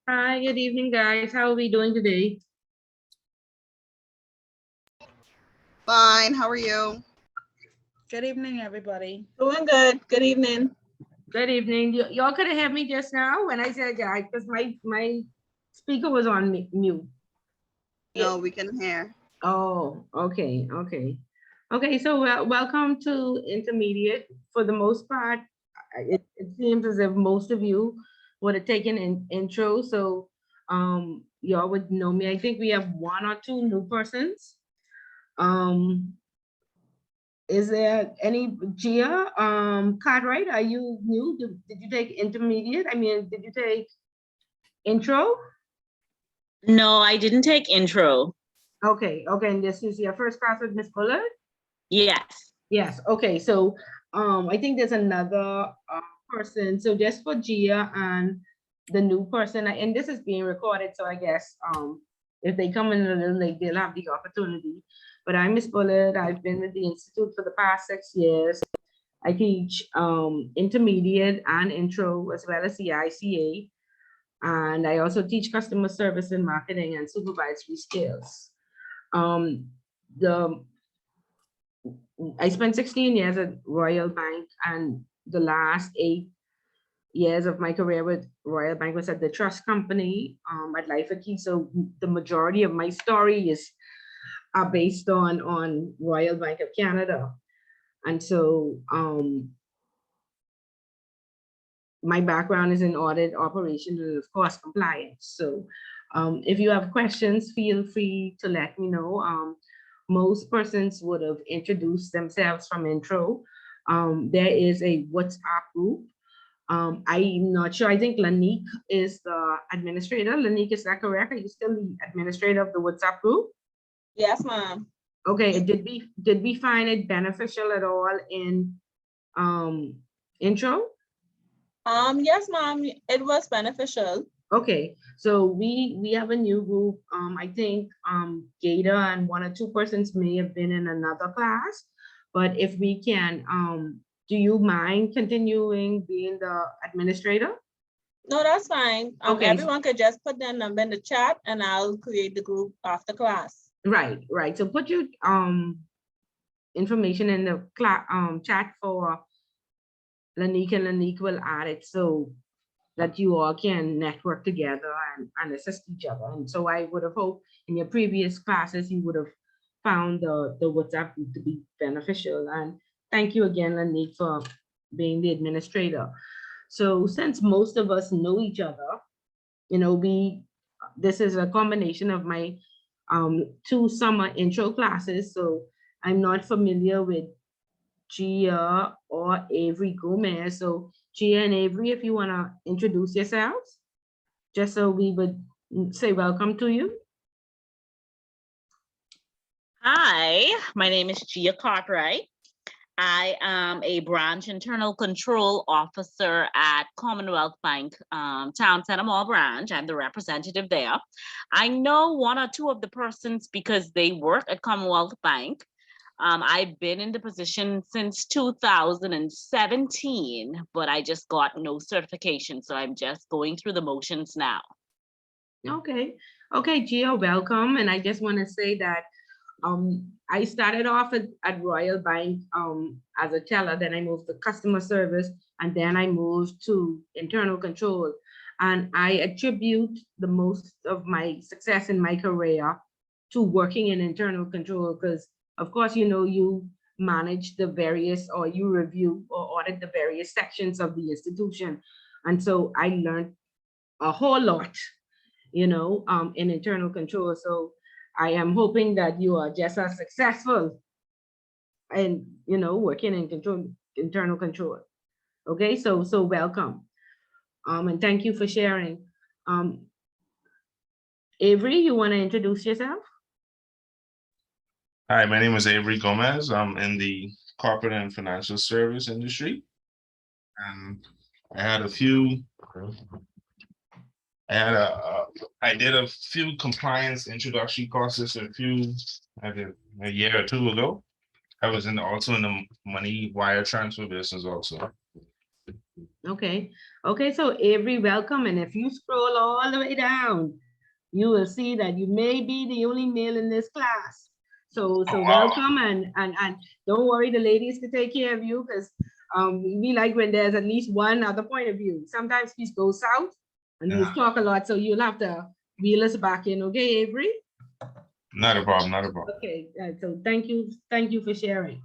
Hi, good evening, guys. How are we doing today? Fine, how are you? Good evening, everybody. Doing good. Good evening. Good evening. Y'all could have had me just now when I said yeah, because my speaker was on mute. No, we can hear. Oh, okay, okay. Okay, so welcome to intermediate. For the most part, it seems as if most of you would have taken an intro, so y'all would know me. I think we have one or two new persons. Um, Is there any Gia Cartwright? Are you new? Did you take intermediate? I mean, did you take intro? No, I didn't take intro. Okay, okay. And this is your first class with Miss Bullard? Yes. Yes. Okay. So I think there's another person. So just for Gia and the new person, and this is being recorded, so I guess if they come in a little late, they'll have the opportunity. But I'm Miss Bullard. I've been with the Institute for the past 6 years. I teach intermediate and intro as well as the ICA. And I also teach customer service and marketing and supervisory skills. The I spent 16 years at Royal Bank, and the last 8 years of my career with Royal Bank was at the trust company at Life Key. So the majority of my story are based on Royal Bank of Canada. And so my background is in audit, operations, and of course compliance. So if you have questions, feel free to let me know. Most persons would have introduced themselves from intro. There is a WhatsApp group. I'm not sure. I think Lanique is the administrator. Lanique, is that correct? Are you still the administrator of the WhatsApp group? Yes, ma'am. Okay. Did we find it beneficial at all in intro? Yes, ma'am. It was beneficial. Okay, so we have a new group. I think Gata and one or two persons may have been in another class, but if we can, do you mind continuing being the administrator? No, that's fine. Okay. Everyone could just put their number in the chat and I'll create the group after class. Right, right. So put your information in the chat for Lanique, and Lanique will add it so that you all can network together and assist each other. And so I would have hoped in your previous classes, you would have found the WhatsApp group to be beneficial. And thank you again, Lanique, for being the administrator. So since most of us know each other, you know, this is a combination of my 2 summer intro classes. So I'm not familiar with Gia or Avery Gomez. So Gia and Avery, if you want to introduce yourselves, just so we would say welcome to you. Hi, my name is Gia Cartwright. I am a branch internal control officer at Commonwealth Bank, Town Center Mall branch. I'm the representative there. I know one or two of the persons because they work at Commonwealth Bank. I've been in the position since 2017, but I just got no certification. So I'm just going through the motions now. Okay. Okay, Gia, welcome. And I just want to say that I started off at Royal Bank as a teller, then I moved to customer service, and then I moved to internal control. And I attribute the most of my success in my career to working in internal control, because of course, you know, you manage the various, or you review or audit the various sections of the institution. And so I learned a whole lot, you know, in internal control. So I am hoping that you are just as successful and, you know, working in internal control. Okay, so welcome. And thank you for sharing. Avery, you want to introduce yourself? Hi, my name is Avery Gomez. I'm in the corporate and financial service industry. And I did a few compliance introductory courses a year or two ago. I was also in the money wire transfer business also. Okay. Okay, so Avery, welcome. And if you scroll all the way down, you will see that you may be the only male in this class. So Oh, wow. welcome, and don't worry, the ladies can take care of you, because we like when there's at least one other point of view. Sometimes we go south and we Yeah, talk a lot, so you'll have to wheel us back in, okay, Avery? not a problem, not a problem. Okay, so thank you for sharing.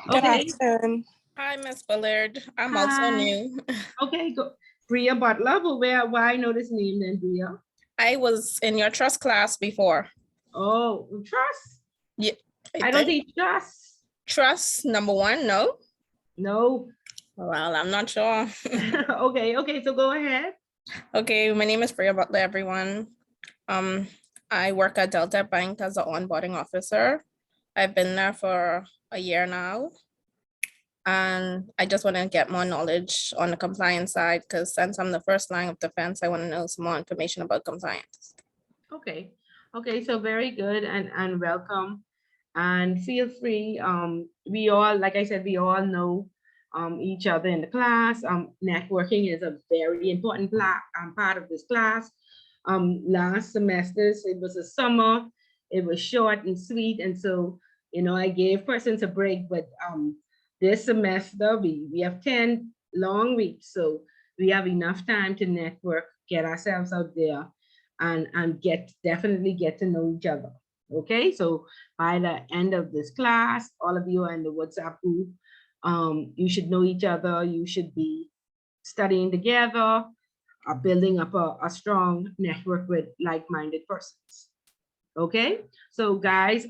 Good Okay, afternoon. Hi, Miss Bullard. I'm also Hi. new. okay, go. Bria Butler, but why I know this name then, Bria? I was in your trust class before. Oh, trust? Yeah, I don't teach trust. Trust number one, no? No. Well, I'm not sure. Okay, so go ahead. Okay, my name is Bria Butler, everyone. I work at Delta Bank as an onboarding officer. I've been there for a year now. And I just want to get more knowledge on the compliance side, because since I'm the first line of defense, I want to know some more information about compliance. Okay, so very good and welcome. And feel free, we all, like I said, we all know each other in the class. Networking is a very important part of this class. Last semesters, it was a summer, it was short and sweet. And so, I gave persons a break, but this semester we have 10 long weeks. So we have enough time to network, get ourselves out there and definitely get to know each other. Okay, so by the end of this class, all of you are in the WhatsApp group. You should know each other. You should be studying together, building up a strong network with like-minded persons. Okay, so guys,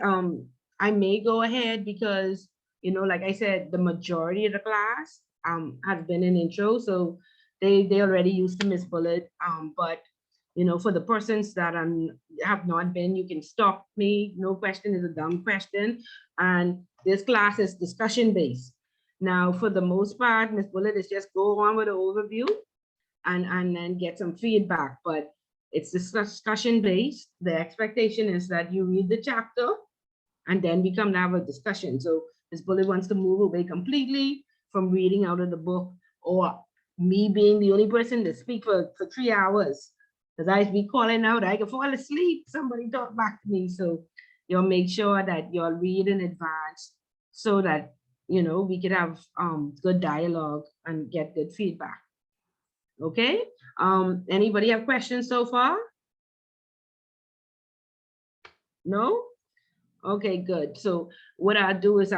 I may go ahead because, like I said, the majority of the class has been an intro, so they already used to Miss Bullet, but for the persons that have not been, you can stop me. No question is a dumb question. And this class is discussion based. Now, for the most part, Ms. Bullet is just go on with the overview and then get some feedback. But it's discussion based. The expectation is that you read the chapter and then we come to have a discussion. So Ms. Bullet wants to move away completely from reading out of the book or me being the only person to speak for 3 hours. Because I be calling out, I can fall asleep, somebody talk back to me. So you'll make sure that you'll read in advance so that, we could have good dialogue and get good feedback. Okay, anybody have questions so far? No? Okay, good. So what I'll do is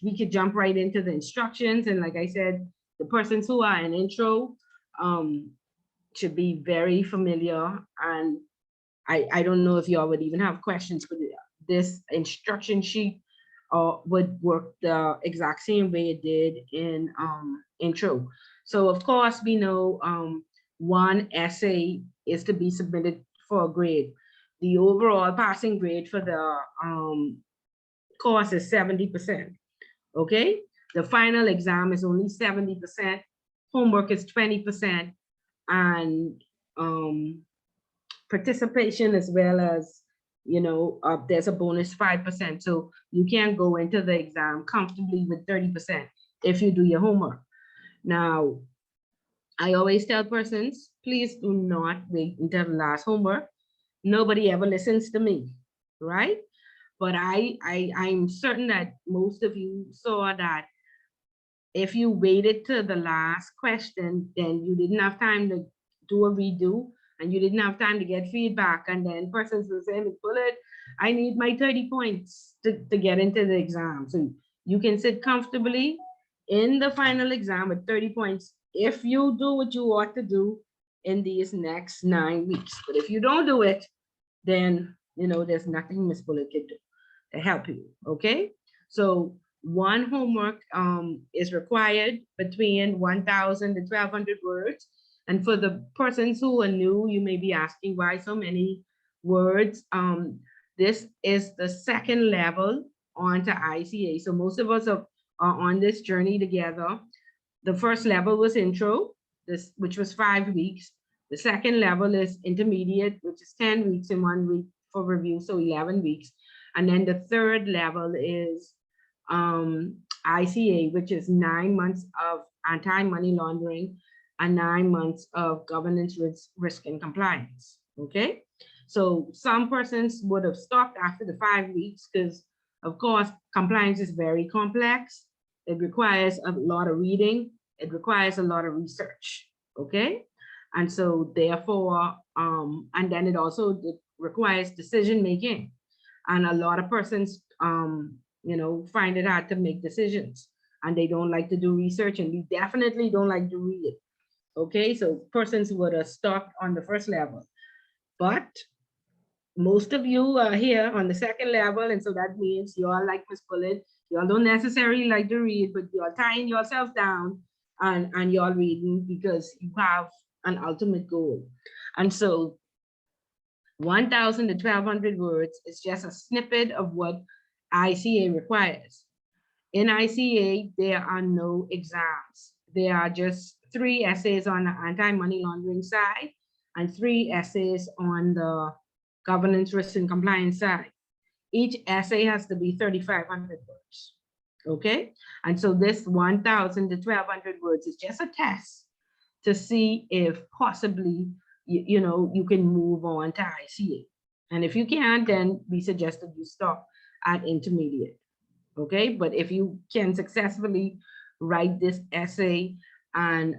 we could jump right into the instructions. And like I said, the persons who are in intro should be very familiar. And I don't know if y'all would even have questions, but this instruction sheet would work the exact same way it did in intro. So of course we know one essay is to be submitted for a grade. The overall passing grade for the course is 70%. Okay, the final exam is only 70%. Homework is 20%, and participation as well as there's a bonus 5%. So you can go into the exam comfortably with 30% if you do your homework. Now, I always tell persons, please do not wait until the last homework. Nobody ever listens to me, right? But I'm certain that most of you saw that if you waited to the last question, then you didn't have time to do a redo and you didn't have time to get feedback. And then persons will say, Bullet, I need my 30 points to get into the exam. So you can sit comfortably in the final exam with 30 points if you do what you ought to do in these next 9 weeks. But if you don't do it, then there's nothing Miss Bullet can do to help you. Okay, so one homework is required between 1,000 to 1,200 words. And for the persons who are new, you may be asking why so many words. This is the second level onto ICA. So most of us are on this journey together. The first level was intro, which was 5 weeks. The second level is intermediate, which is 10 weeks and 1 week for review, so 11 weeks. And then the third level is ICA, which is 9 months of anti-money laundering. and 9 months of governance, risk and compliance. Okay, so some persons would have stopped after the 5 weeks because, of course, compliance is very complex. It requires a lot of reading. It requires a lot of research. Okay, and so therefore, and then it also requires decision making, and a lot of persons, find it hard to make decisions, and they don't like to do research, and we definitely don't like to read it. Okay, so persons would have stopped on the first level, but most of you are here on the second level, and so that means you all like Miss Bullet. You all don't necessarily like to read, but you are tying yourself down and you're reading because you have an ultimate goal. And so 1,000 to 1,200 words is just a snippet of what ICA requires. In ICA, there are no exams. There are just 3 essays on the anti-money laundering side and 3 essays on the governance, risk, and compliance side. Each essay has to be 3,500 words. Okay, and so this 1,000 to 1,200 words is just a test to see if possibly you can move on to ICA. And if you can't, then we suggested you stop at intermediate. Okay, but if you can successfully write this essay and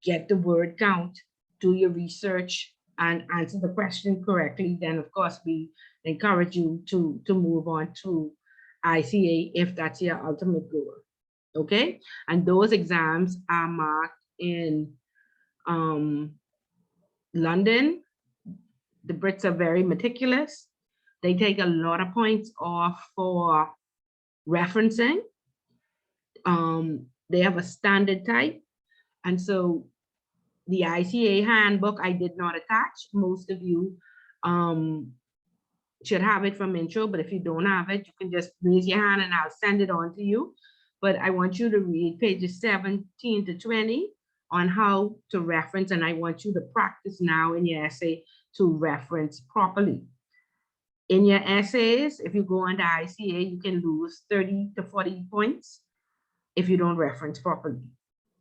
get the word count, do your research and answer the question correctly, then of course we encourage you to move on to ICA if that's your ultimate goal. Okay, and those exams are marked in London. The Brits are very meticulous. They take a lot of points off for referencing. They have a standard type. And so the ICA handbook I did not attach. Most of you should have it from intro, but if you don't have it, you can just raise your hand and I'll send it on to you. But I want you to read pages 17 to 20 on how to reference, and I want you to practice now in your essay to reference properly. In your essays, if you go on to ICA, you can lose 30 to 40 points if you don't reference properly.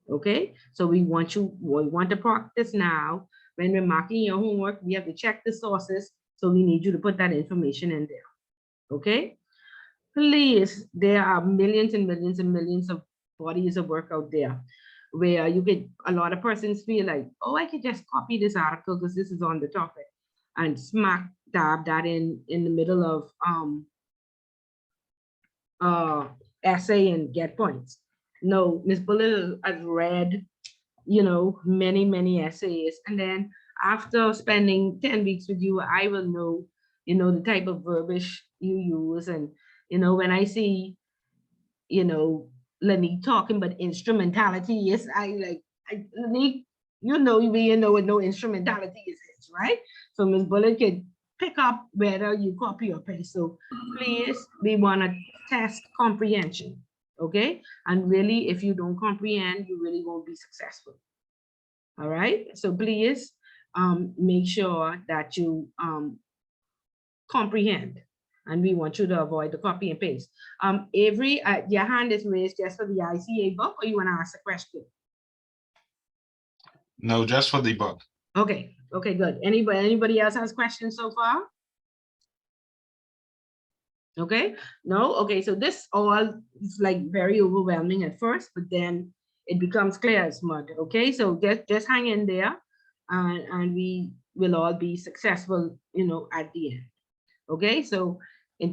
Okay, so we want to practice now. When we're marking your homework, we have to check the sources, so we need you to put that information in there. Okay, please, there are millions and millions and millions of bodies of work out there where you get a lot of persons feel like, oh, I could just copy this article because this is on the topic and smack dab that in the middle of essay and get points. No, Ms. Bullet has read, many essays, and then after spending 10 weeks with you, I will know, the type of verbiage you use, and when I see, Lanique talking about instrumentality, yes, Lanique, you know what no instrumentality is, right? So Ms. Bullet could pick up whether you copy or paste. So please, we want to test comprehension. Okay, and really, if you don't comprehend, you really won't be successful. All right, so please make sure that you comprehend, and we want you to avoid the copy and paste. Avery, your hand is raised just for the ICA book, or you want to ask a question? No, just for the book. Okay, good. Anybody else has questions so far? Okay, no, okay, so this all is like very overwhelming at first, but then it becomes clear as mud. Okay, so just hang in there, and we will all be successful, at the end. Okay, so in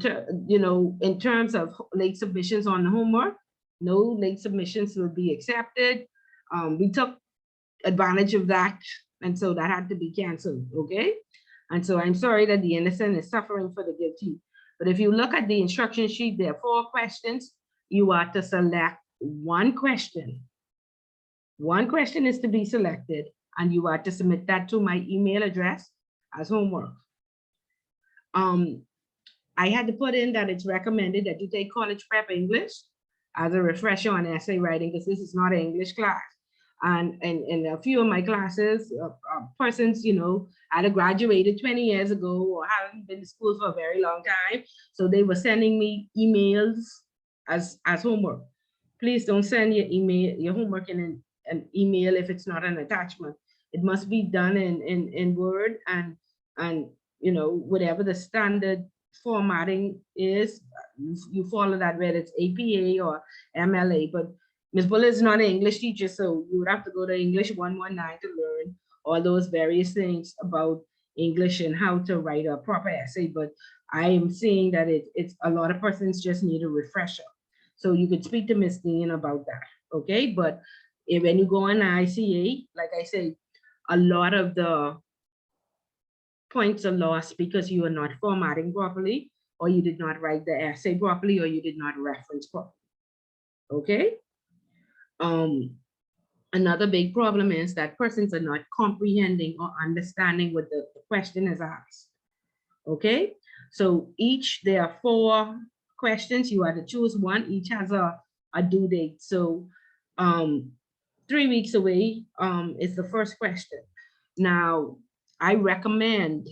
terms of late submissions on the homework, no late submissions will be accepted. We took advantage of that, and so that had to be canceled. Okay, and so I'm sorry that the innocent is suffering for the guilty. But if you look at the instruction sheet, there are 4 questions. You are to select one question. One question is to be selected, and you are to submit that to my email address as homework. I had to put in that it's recommended that you take college prep English as a refresher on essay writing, because this is not an English class. And in a few of my classes, persons, either graduated 20 years ago or haven't been to school for a very long time. So they were sending me emails as homework. Please don't send your homework in an an email if it's not an attachment. It must be done in Word and you know, whatever the standard formatting is, you follow that, whether it's APA or MLA. But Ms. Buller is not an English teacher, so you would have to go to English 119 to learn all those various things about English and how to write a proper essay. But I am seeing that it's a lot of persons just need a refresher. So you could speak to Ms. Dean about that, okay? But when you go on ICA, like I say, a lot of the points are lost because you are not formatting properly, or you did not write the essay properly, or you did not reference properly, okay? Another big problem is that persons are not comprehending or understanding what the question is asked, okay? So there are 4 questions, you have to choose one, each has a due date. So 3 weeks away is the first question. Now, I recommend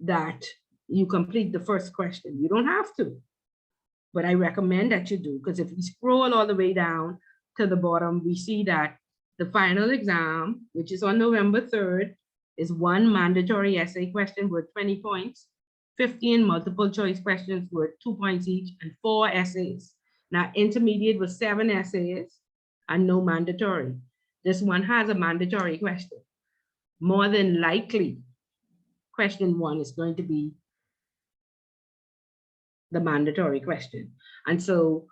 that you complete the first question. You don't have to, but I recommend that you do, because if you scroll all the way down to the bottom, we see that the final exam, which is on November 3rd, is 1 mandatory essay question worth 20 points, 15 multiple choice questions worth 2 points each, and 4 essays. Now, intermediate was 7 essays and no mandatory. This one has a mandatory question. More than likely, question 1 is going to be the mandatory question. And so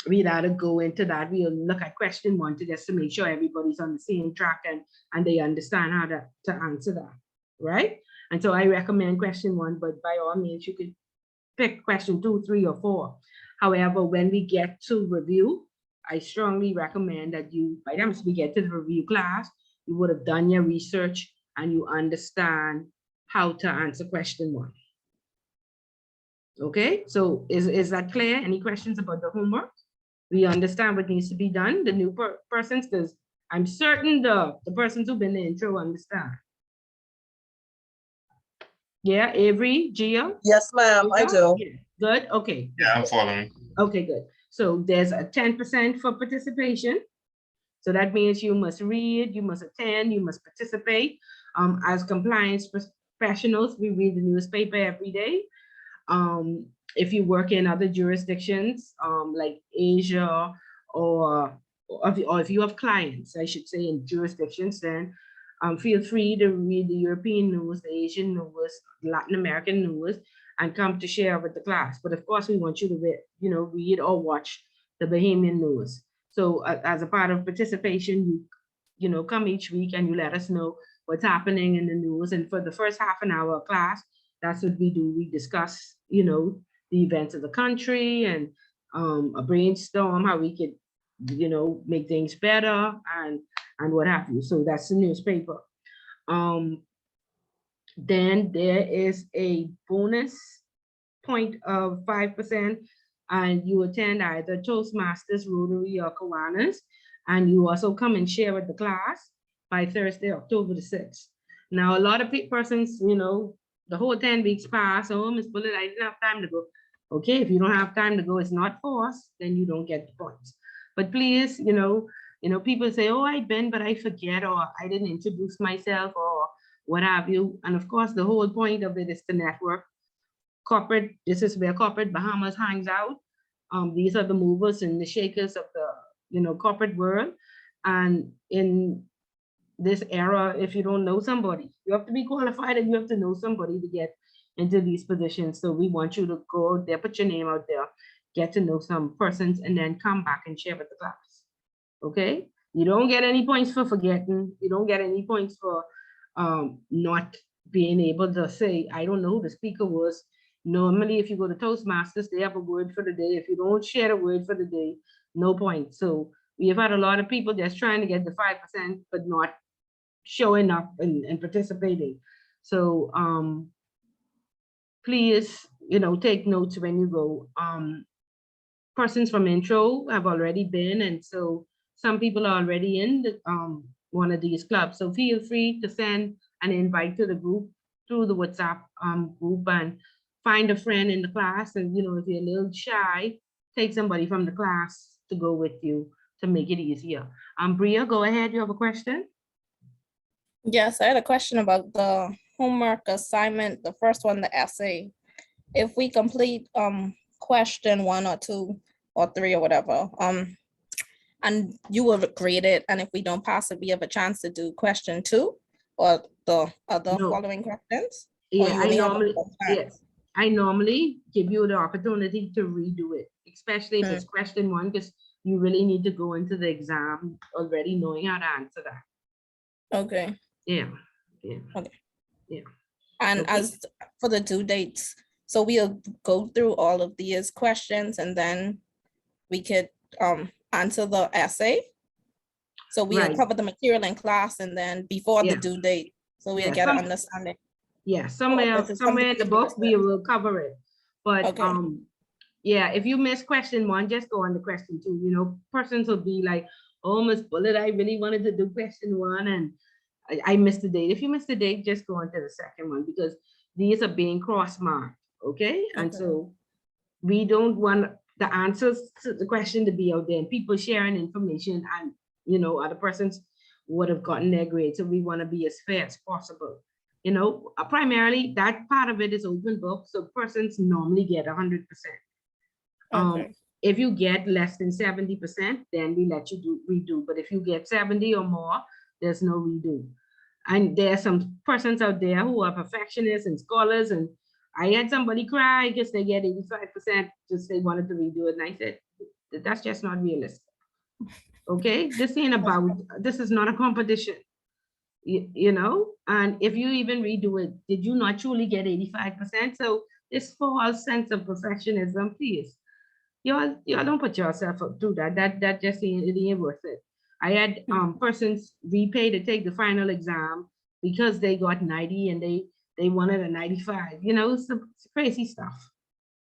we'd have to go into that. We'll look at question 1 just to make sure everybody's on the same track and they understand how to answer that, right? And so I recommend question 1, but by all means, you could pick question 2, 3, or 4. However, when we get to review, I strongly recommend that by the time we get to the review class, you would have done your research and you understand how to answer question 1. Okay, so is that clear? Any questions about the homework? We understand what needs to be done, the new persons, because I'm certain the persons who've been in the intro understand. Yeah, Avery, Gio? Yes, ma'am, I do. Yeah. Good, okay. Yeah, I'm following. Okay, good. So there's a 10% for participation. So that means you must read, you must attend, you must participate. As compliance professionals, we read the newspaper every day. If you work in other jurisdictions, like Asia, or if you have clients, I should say, in jurisdictions, then feel free to read the European news, the Asian news, Latin American news, and come to share with the class. But of course, we want you to read or watch the Bahamian news. So as a part of participation, you come each week and you let us know what's happening in the news. And for the first half an hour of class, that's what we do. We discuss, the events of the country and a brainstorm how we could, make things better and what have you. So that's the newspaper. Then there is a bonus point of 5%, and you attend either Toastmasters, Rotary, or Kiwanis, and you also come and share with the class by Thursday, October the 6th. Now, a lot of persons, the whole 10 weeks pass. Oh, Ms. Bullet, I didn't have time to go. Okay, if you don't have time to go, it's not forced, then you don't get the points. But please, people say, oh, I've been, but I forget, or I didn't introduce myself, or what have you. And of course, the whole point of it is to network. Corporate, this is where corporate Bahamas hangs out. These are the movers and the shakers of the, corporate world. And in this era, if you don't know somebody, you have to be qualified and you have to know somebody to get into these positions. So we want you to go out there, put your name out there, get to know some persons, and then come back and share with the class. Okay? You don't get any points for forgetting. You don't get any points for not being able to say, I don't know who the speaker was. Normally, if you go to Toastmasters, they have a word for the day. If you don't share a word for the day, no points. So we have had a lot of people just trying to get the 5%, but not showing up and participating. So please, take notes when you go. Persons from intro have already been, and so some people are already in the, one of these clubs. So feel free to send an invite to the group through the WhatsApp group, and find a friend in the class. And if you're a little shy, take somebody from the class to go with you to make it easier. Bria, go ahead. You have a question? Yes, I had a question about the homework assignment, the first one, the essay. If we complete question 1 or 2 or 3 or whatever, and you will grade it, and if we don't pass it, we have a chance to do question 2 or the other No. following questions? Or Yeah, you only have one chance? I normally give you the opportunity to redo it, especially if Hmm. it's question 1, because you really need to go into the exam already knowing how to answer that. Okay. Yeah, yeah. Okay. Yeah. And Okay. as for the due dates, so we'll go through all of these questions and then we could answer the essay. So we'll Right. cover the material in class and then before the Yeah. due date, so we'll Yeah, get an some- understanding. Yeah, this somewhere is somewhere in the something book we interesting. will cover it. But Okay. yeah, if you miss question 1, just go on to question 2. You know, persons will be like, oh, Miss Bullet, I really wanted to do question 1 and I missed the date. If you missed the date, just go on to the second one because these are being cross-marked. Okay. And Okay. so we don't want the answers to the question to be out there and people sharing information and, you know, other persons would have gotten their grade. So we want to be as fair as possible. You know, primarily that part of it is open book. So persons normally get 100%. Okay. If you get less than 70%, then we let you redo. But if you get 70 or more, there's no redo. And there are some persons out there who are perfectionists and scholars. And I had somebody cry because they get 85%, just they wanted to redo it. And I said, that's just not realistic. Okay, this ain't about, this is not a competition. You know, and if you even redo it, did you not truly get 85%? So this false sense of perfectionism, please. Y'all don't put yourself up through that. That just ain't worth it. I had persons repay to take the final exam because they got 90 and they wanted a 95. You know, some crazy stuff.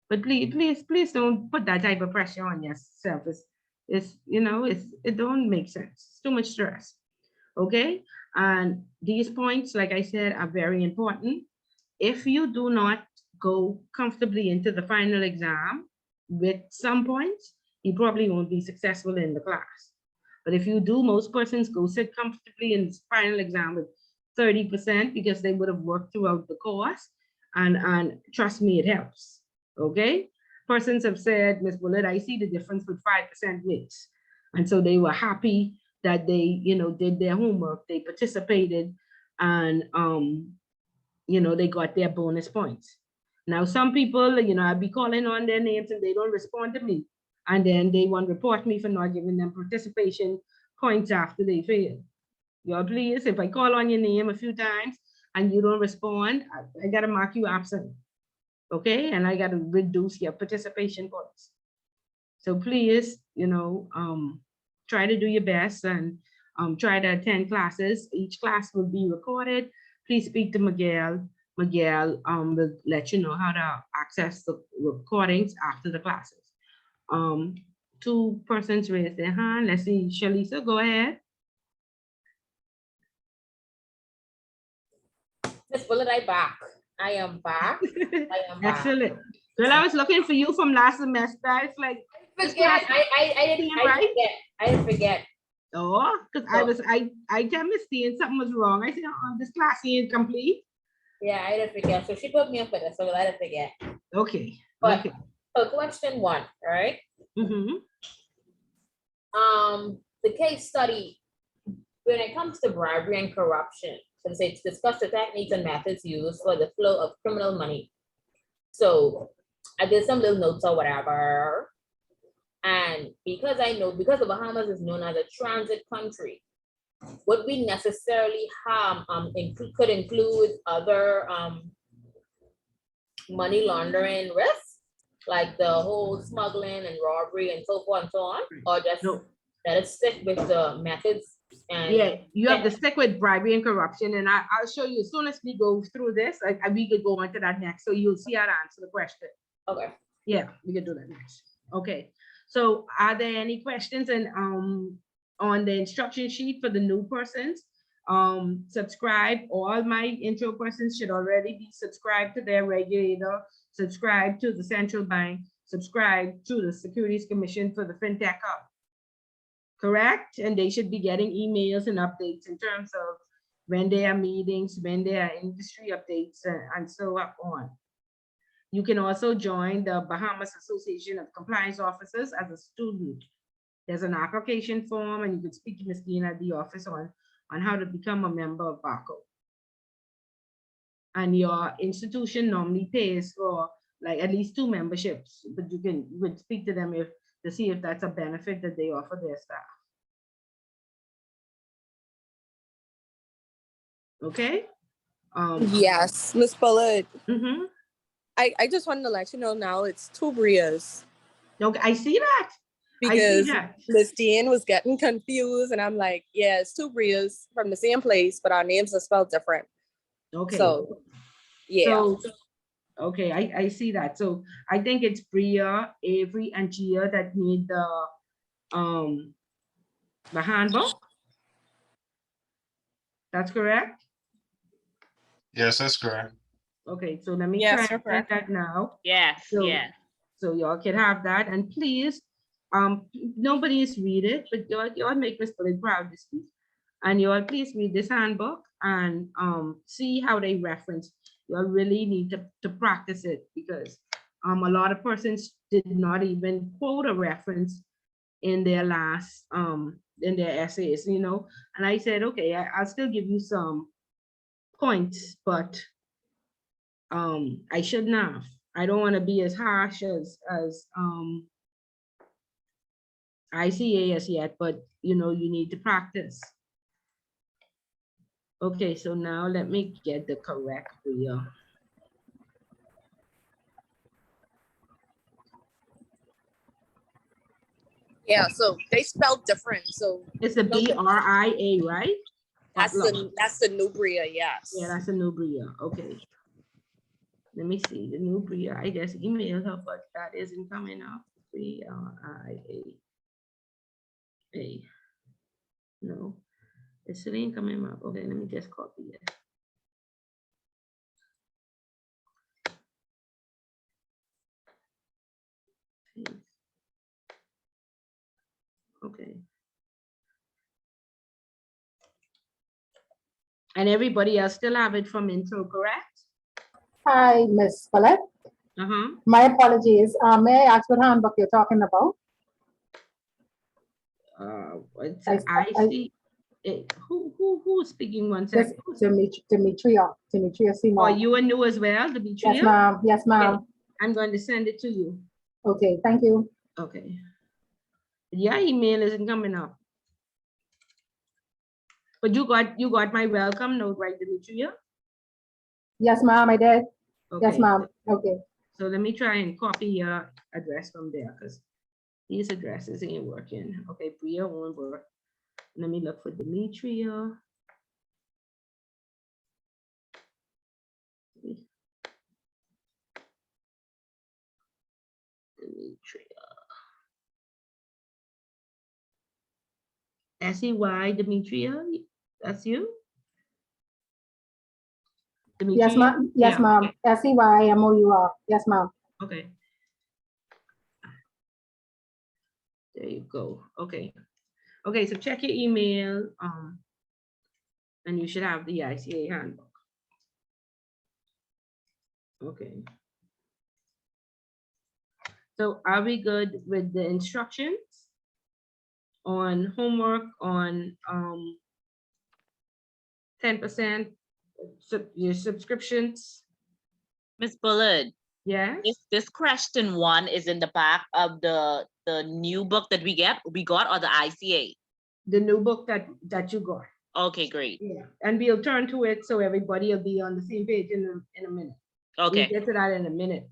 But please don't put that type of pressure on yourself. It's you know, it don't make sense. It's too much stress. Okay. And these points, like I said, are very important. If you do not go comfortably into the final exam with some points, you probably won't be successful in the class. But if you do, most persons go sit comfortably in the final exam with 30% because they would have worked throughout the course. And trust me, it helps. Okay. Persons have said, Ms. Bullet, I see the difference with 5% weights. And so they were happy that they, you know, did their homework, they participated, and you know, they got their bonus points. Now, some people, you know, I'll be calling on their names and they don't respond to me. And then they want to report me for not giving them participation points after they fail. Y'all, please, if I call on your name a few times and you don't respond, I got to mark you absent. Okay. And I got to reduce your participation points. So please, you know, try to do your best and try to attend classes. Each class will be recorded. Please speak to Miguel. Miguel will let you know how to access the recordings after the classes. 2 persons raised their hand. Let's see, Shalisa, go ahead. Miss Bullet, I back. I am back. I am back. Excellent. Well, I was looking for you from last semester. It's like, Forget. I didn't forget. oh, because I tell Miss Steen something was wrong. I said, oh, this class ain't complete. Yeah, I didn't forget. So she put me up with it, so I didn't forget. Okay. But Okay. so question 1, right? Mm-hmm. The case study when it comes to bribery and corruption. So it's discuss the techniques and methods used for the flow of criminal money. So I did some little notes or whatever. And because I know, because the Bahamas is known as a transit country, would we necessarily have could include other money laundering risks, like the whole smuggling and robbery and so forth and so on, or just let it stick with the methods? And yeah, you have to stick with bribery and corruption, and I'll show you as soon as we go through this. We could go on to that next, so you'll see how to answer the question. Okay. Yeah, we can do that next. Okay. So, are there any questions and on the instruction sheet for the new persons? Subscribe. All my intro persons should already be subscribed to their regulator, subscribe to the central bank, subscribe to the Securities Commission for the FinTech Hub. correct? And they should be getting emails and updates in terms of when there are meetings, when there are industry updates, and so on. You can also join the Bahamas Association of Compliance Officers as a student. There's an application form, and you can speak to Ms. Dean at the office on how to become a member of BACO. And your institution normally pays for like at least 2 memberships, but you would speak to them to see if that's a benefit that they offer their staff. Okay. Yes, Miss Bullard. Mm-hmm. I just wanted to let you know now it's 2 Brias Okay, I see that. because Miss Dean was getting confused, and I'm like, yeah, it's 2 Brias from the same place, but our names are spelled different. Okay. So, yeah. So, okay, I see that. So I think it's Bria, Avery, and Gia that need the handbook. That's correct. Yes, that's correct. Okay, so let me Yes, try you're and send correct. that now. Yes, So, yeah. so y'all can have that, and please, nobody's read it, but y'all make Miss Bullet proud this week, and y'all please read this handbook and see how they reference. Y'all really need to practice it because a lot of persons did not even quote a reference in their last in their essays, you know. And I said, okay, I'll still give you some points, but I shouldn't have. I don't want to be as harsh as ICA as yet, but you know, you need to practice. Okay, so now let me get the correct Bria. Yeah, so they spelled different. So It's the BRIA, right? that's the new Bria, yes. Yeah, that's a new Bria. Okay. Let me see the new Bria. I just emailed her, but that isn't coming up. BRIA. No, it still ain't coming up. Okay, let me just copy it. Okay. And everybody else still have it from intro, correct? Hi, Miss Paulette. My apologies. May I ask what handbook you're talking about? It's I see. Who's speaking one second? Demetria Oh, Seymour. you are new as well, Demetria? Yes, ma'am. Yes, ma'am. Okay. I'm going to send it to you. Okay, thank you. Okay. Your email isn't coming up. But you got my welcome note, right, Demetria? Yes, ma'am, I did. Okay. Yes, ma'am. Okay. So let me try and copy your address from there because these addresses ain't working. Okay, Bria won't work. Let me look for Demetria. Demetria. SEY Demetria, that's you? Demetria? Yes, ma'am. Yes, Yeah. ma'am. SEYMOUR. Yes, ma'am. Okay. There you go. Okay. Okay, so check your email, and you should have the ICA handbook. Okay. So are we good with the instructions on homework on 10% your subscriptions? Miss Bullard, Yes. this question 1 is in the back of the new book that we got or the ICA? The new book that you got. Okay, great. Yeah, and we'll turn to it so everybody will be on the same page in a minute. Okay. We'll get to that in a minute.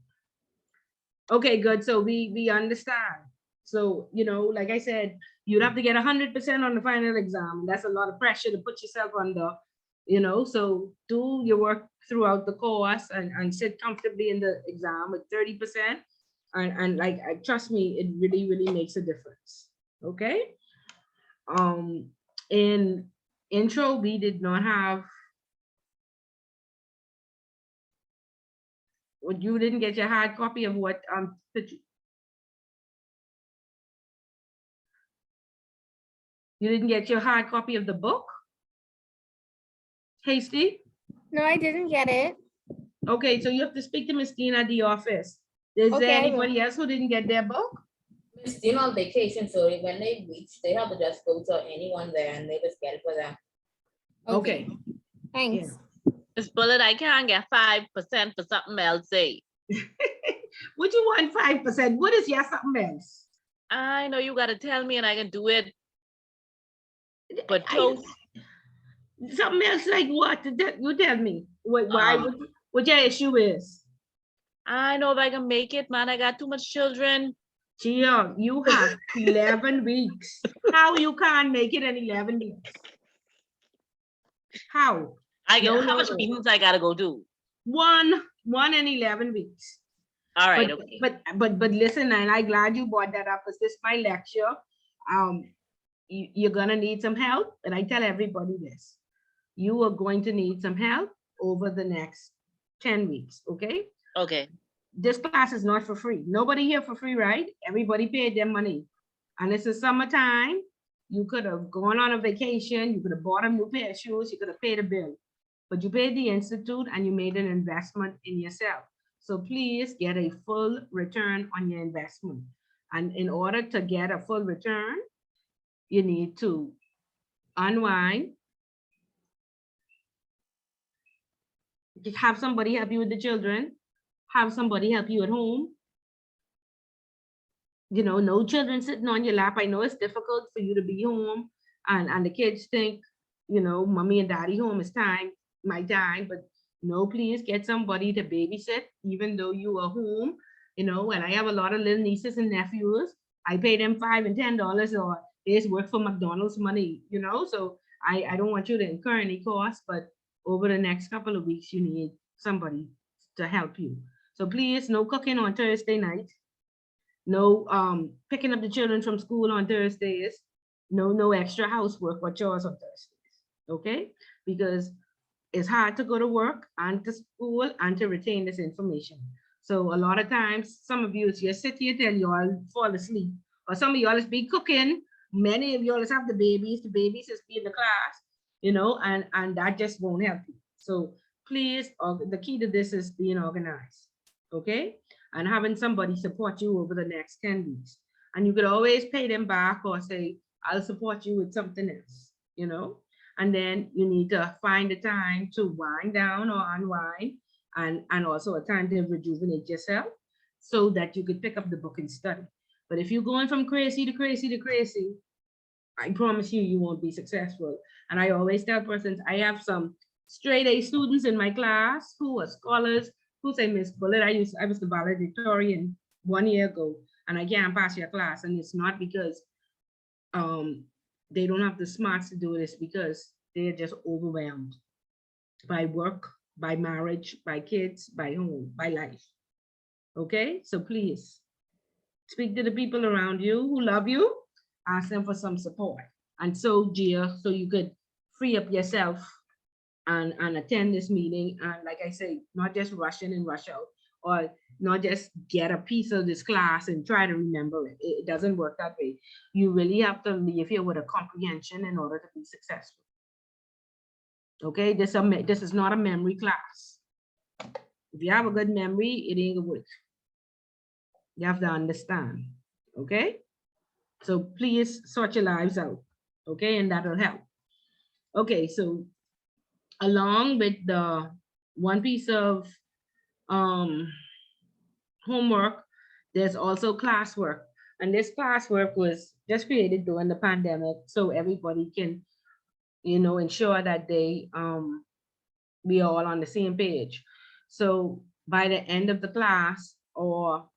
Okay, good. So we understand. So, you know, like I said, you'd have to get 100% on the final exam. That's a lot of pressure to put yourself under, you know, so do your work throughout the course and sit comfortably in the exam with 30%. And like, trust me, it really, really makes a difference. Okay. In intro, we did not have, you didn't get your hard copy of what You didn't get your hard copy of the book? Hasty? No, I didn't get it. Okay, so you have to speak to Miss Dean at the office. Is Okay, there I will. anybody else who didn't get their book? Miss Dean on vacation, so when they reach, they have to just go to anyone there and they just get it for them. Okay. Thanks. Miss Bullet, I can't get 5% for something else, say. Would you want 5%? What is your something else? I know you gotta tell me and I can do it. But toast, Something else like what? You tell me. Why? What your issue is? I know if I can make it, man. I got too much children. Gia, you have 11 weeks. How you can't make it in 11 weeks? How? I get No, how no, much no. meetings I gotta go do. One in 11 weeks. All right, But, okay. but listen, and I'm glad you brought that up because this is my lecture. You're gonna need some help, and I tell everybody this. You are going to need some help over the next 10 weeks, okay? Okay. This class is not for free. Nobody here for free, right? Everybody paid their money. And it's the summertime. You could have gone on a vacation. You could have bought a new pair of shoes. You could have paid a bill. But you paid the institute and you made an investment in yourself. So please get a full return on your investment. And in order to get a full return, you need to unwind, have somebody help you with the children, have somebody help you at home. You know, no children sitting on your lap. I know it's difficult for you to be home and the kids think, you know, mommy and daddy home is time, my time, but no, please get somebody to babysit, even though you are home, you know, and I have a lot of little nieces and nephews. I pay them $5 and $10 or they just work for McDonald's money, you know, so I don't want you to incur any costs, but over the next couple of weeks, you need somebody to help you. So please, no cooking on Thursday night. No picking up the children from school on Thursdays. No extra housework or chores on Thursdays. Okay? Because it's hard to go to work and to school and to retain this information. So a lot of times, some of you just sit here till you all fall asleep. Or some of y'all is be cooking. Many of y'all have the babies is be in the class, you know, and that just won't help you. So please, the key to this is being organized. Okay? And having somebody support you over the next 10 weeks. And you could always pay them back or say, I'll support you with something else, you know? And then you need to find a time to wind down or unwind and also a time to rejuvenate yourself so that you could pick up the book and study. But if you're going from crazy to crazy to crazy, I promise you, you won't be successful. And I always tell persons, I have some straight A students in my class who are scholars who say, Miss Bullet, I was the valedictorian 1 year ago and I can't pass your class. And it's not because they don't have the smarts to do it, it's because they're just overwhelmed by work, by marriage, by kids, by home, by life. Okay, so please speak to the people around you who love you, ask them for some support. And so, Gia, so you could free up yourself and attend this meeting. And like I say, not just rush in and rush out, or not just get a piece of this class and try to remember it. It doesn't work that way. You really have to leave here with a comprehension in order to be successful. Okay, this is not a memory class. If you have a good memory, it ain't gonna work. You have to understand, okay? So please sort your lives out, okay? And that'll help. Okay, so along with the one piece of homework, there's also classwork. And this classwork was just created during the pandemic so everybody can, you know, ensure that they we are all on the same page. So by the end of the class or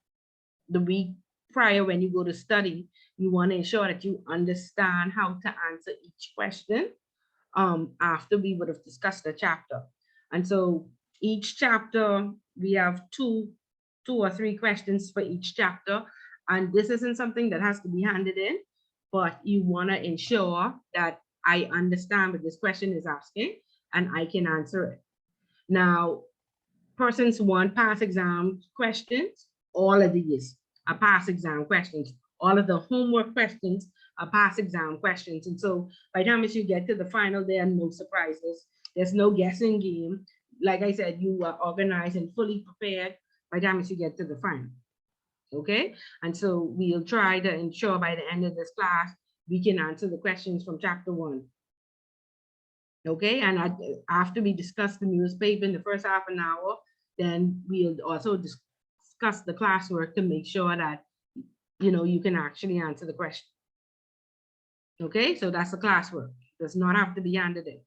the week prior when you go to study, you want to ensure that you understand how to answer each question after we would have discussed the chapter. And so each chapter, we have two or three questions for each chapter. And this isn't something that has to be handed in, but you want to ensure that I understand what this question is asking and I can answer it. Now, persons want past exam questions. All of these are past exam questions. All of the homework questions pass exam questions. And so by the time you get to the final, there are no surprises. There's no guessing game. Like I said, you are organized and fully prepared by the time you get to the final. Okay, and so we'll try to ensure by the end of this class, we can answer the questions from chapter 1. Okay, and after we discuss the newspaper in the first half an hour, then we'll also discuss the classwork to make sure that, you know, you can actually answer the question. Okay, so that's the classwork. Does not have to be handed in,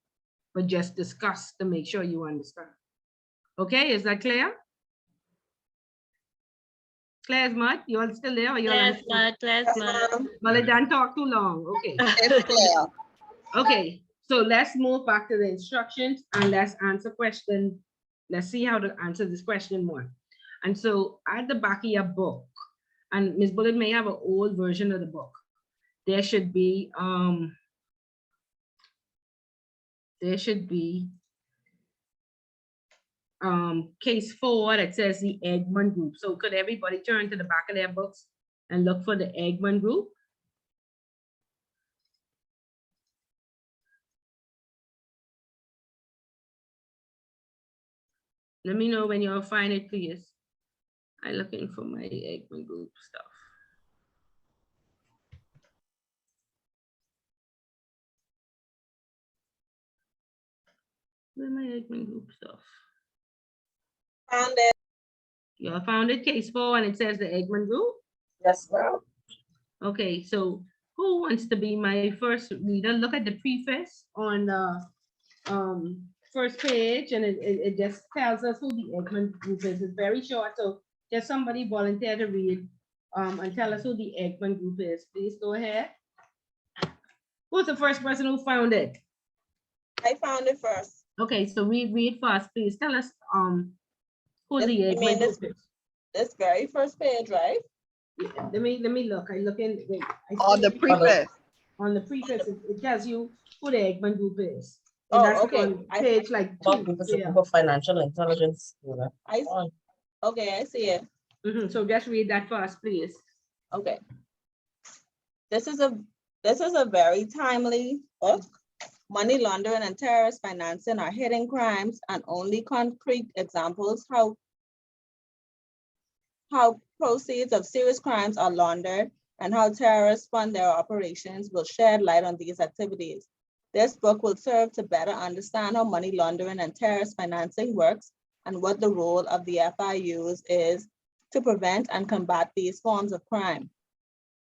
but just discuss to make sure you understand. Okay, is that clear? Clear as mud? You all still there? Or you all Class mud. Well, I didn't talk too long. Okay. It's clear. Okay, so let's move back to the instructions and let's answer question. Let's see how to answer this question 1. And so at the back of your book, and Ms. Bullitt may have an old version of the book, there should be case 4 that says the Eggman group. So could everybody turn to the back of their books and look for the Eggman group? Let me know when you'll find it, please. I'm looking for my Eggman group stuff. Where's my Eggman group stuff? Found it. Y'all found it, case 4, and it says the Eggman group? Yes, ma'am. Okay, so who wants to be my first reader? Look at the preface on the first page, and it just tells us who the Eggman group is. It's very short, so just somebody volunteer to read and tell us who the Eggman group is. Please go ahead. Who's the first person who found it? I found it first. Okay, so read first, please. Tell us who the You mean Eggman group is. This very first page, right? Yeah, let me look. I look in. Wait, On the preface. On the preface, it tells you who the Eggman group is. And Oh, that's okay. on page like 2. Yeah. Financial intelligence. Okay, I see it. So just read that first, please. Okay. This is a very timely book. Money laundering and terrorist financing are hidden crimes, and only concrete examples how proceeds of serious crimes are laundered and how terrorists fund their operations will shed light on these activities. This book will serve to better understand how money laundering and terrorist financing works and what the role of the FIUs is to prevent and combat these forms of crime.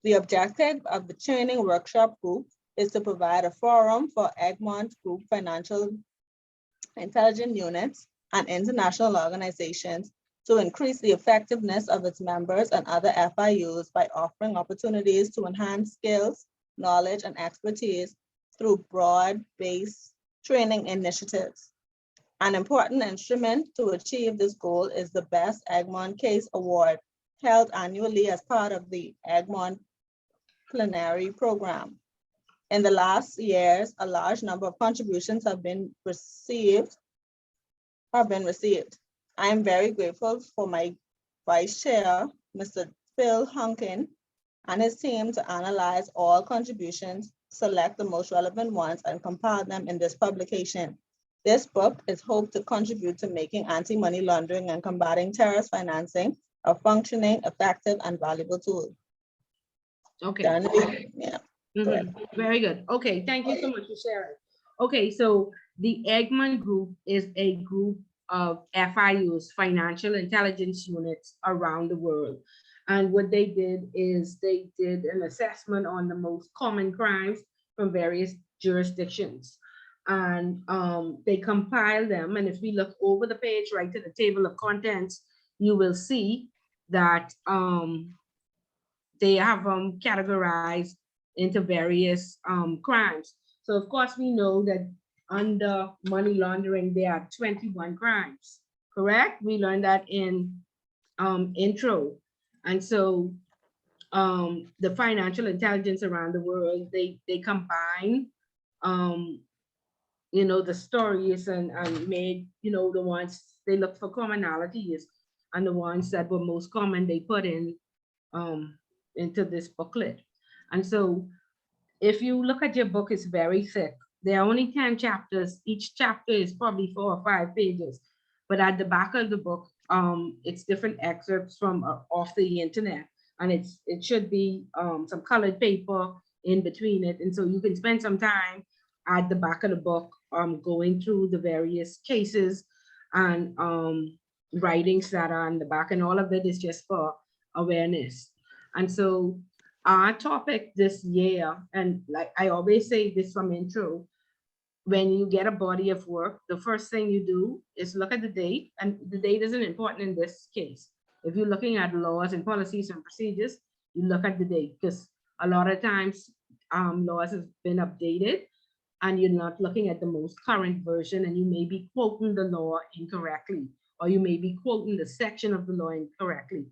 The objective of the training workshop group is to provide a forum for Egmont Group financial intelligence units and international organizations to increase the effectiveness of its members and other FIUs by offering opportunities to enhance skills, knowledge, and expertise through broad-based training initiatives. An important instrument to achieve this goal is the Best Egmont Case Award, held annually as part of the Egmont Plenary Program. In the last years, a large number of contributions have been received. I am very grateful for my Vice Chair, Mr. Phil Hunkin, and his team to analyze all contributions, select the most relevant ones, and compile them in this publication. This book is hoped to contribute to making anti-money laundering and combating terrorist financing a functioning, effective, and valuable tool. Okay. Yeah. Very good. Okay, thank you so much for sharing. Okay, so the Eggman Group is a group of FIUs, financial intelligence units around the world. And what they did is they did an assessment on the most common crimes from various jurisdictions. And they compiled them. And if we look over the page right to the table of contents, you will see that they have categorized into various crimes. So of course we know that under money laundering, there are 21 crimes, correct? We learned that in intro. And so the financial intelligence around the world, they combine, you know, the stories and made, you know, the ones they look for commonalities and the ones that were most common, they put in into this booklet. And so if you look at your book, it's very thick. There are only 10 chapters. Each chapter is probably 4 or 5 pages. But at the back of the book, it's different excerpts from off the internet. And it should be some colored paper in between it. And so you can spend some time at the back of the book going through the various cases and writings that are on the back. And all of it is just for awareness. And so our topic this year, and like I always say this from intro, when you get a body of work, the first thing you do is look at the date, and the date isn't important in this case. If you're looking at laws and policies and procedures, you look at the date, because a lot of times laws have been updated and you're not looking at the most current version, and you may be quoting the law incorrectly, or you may be quoting the section of the law incorrectly.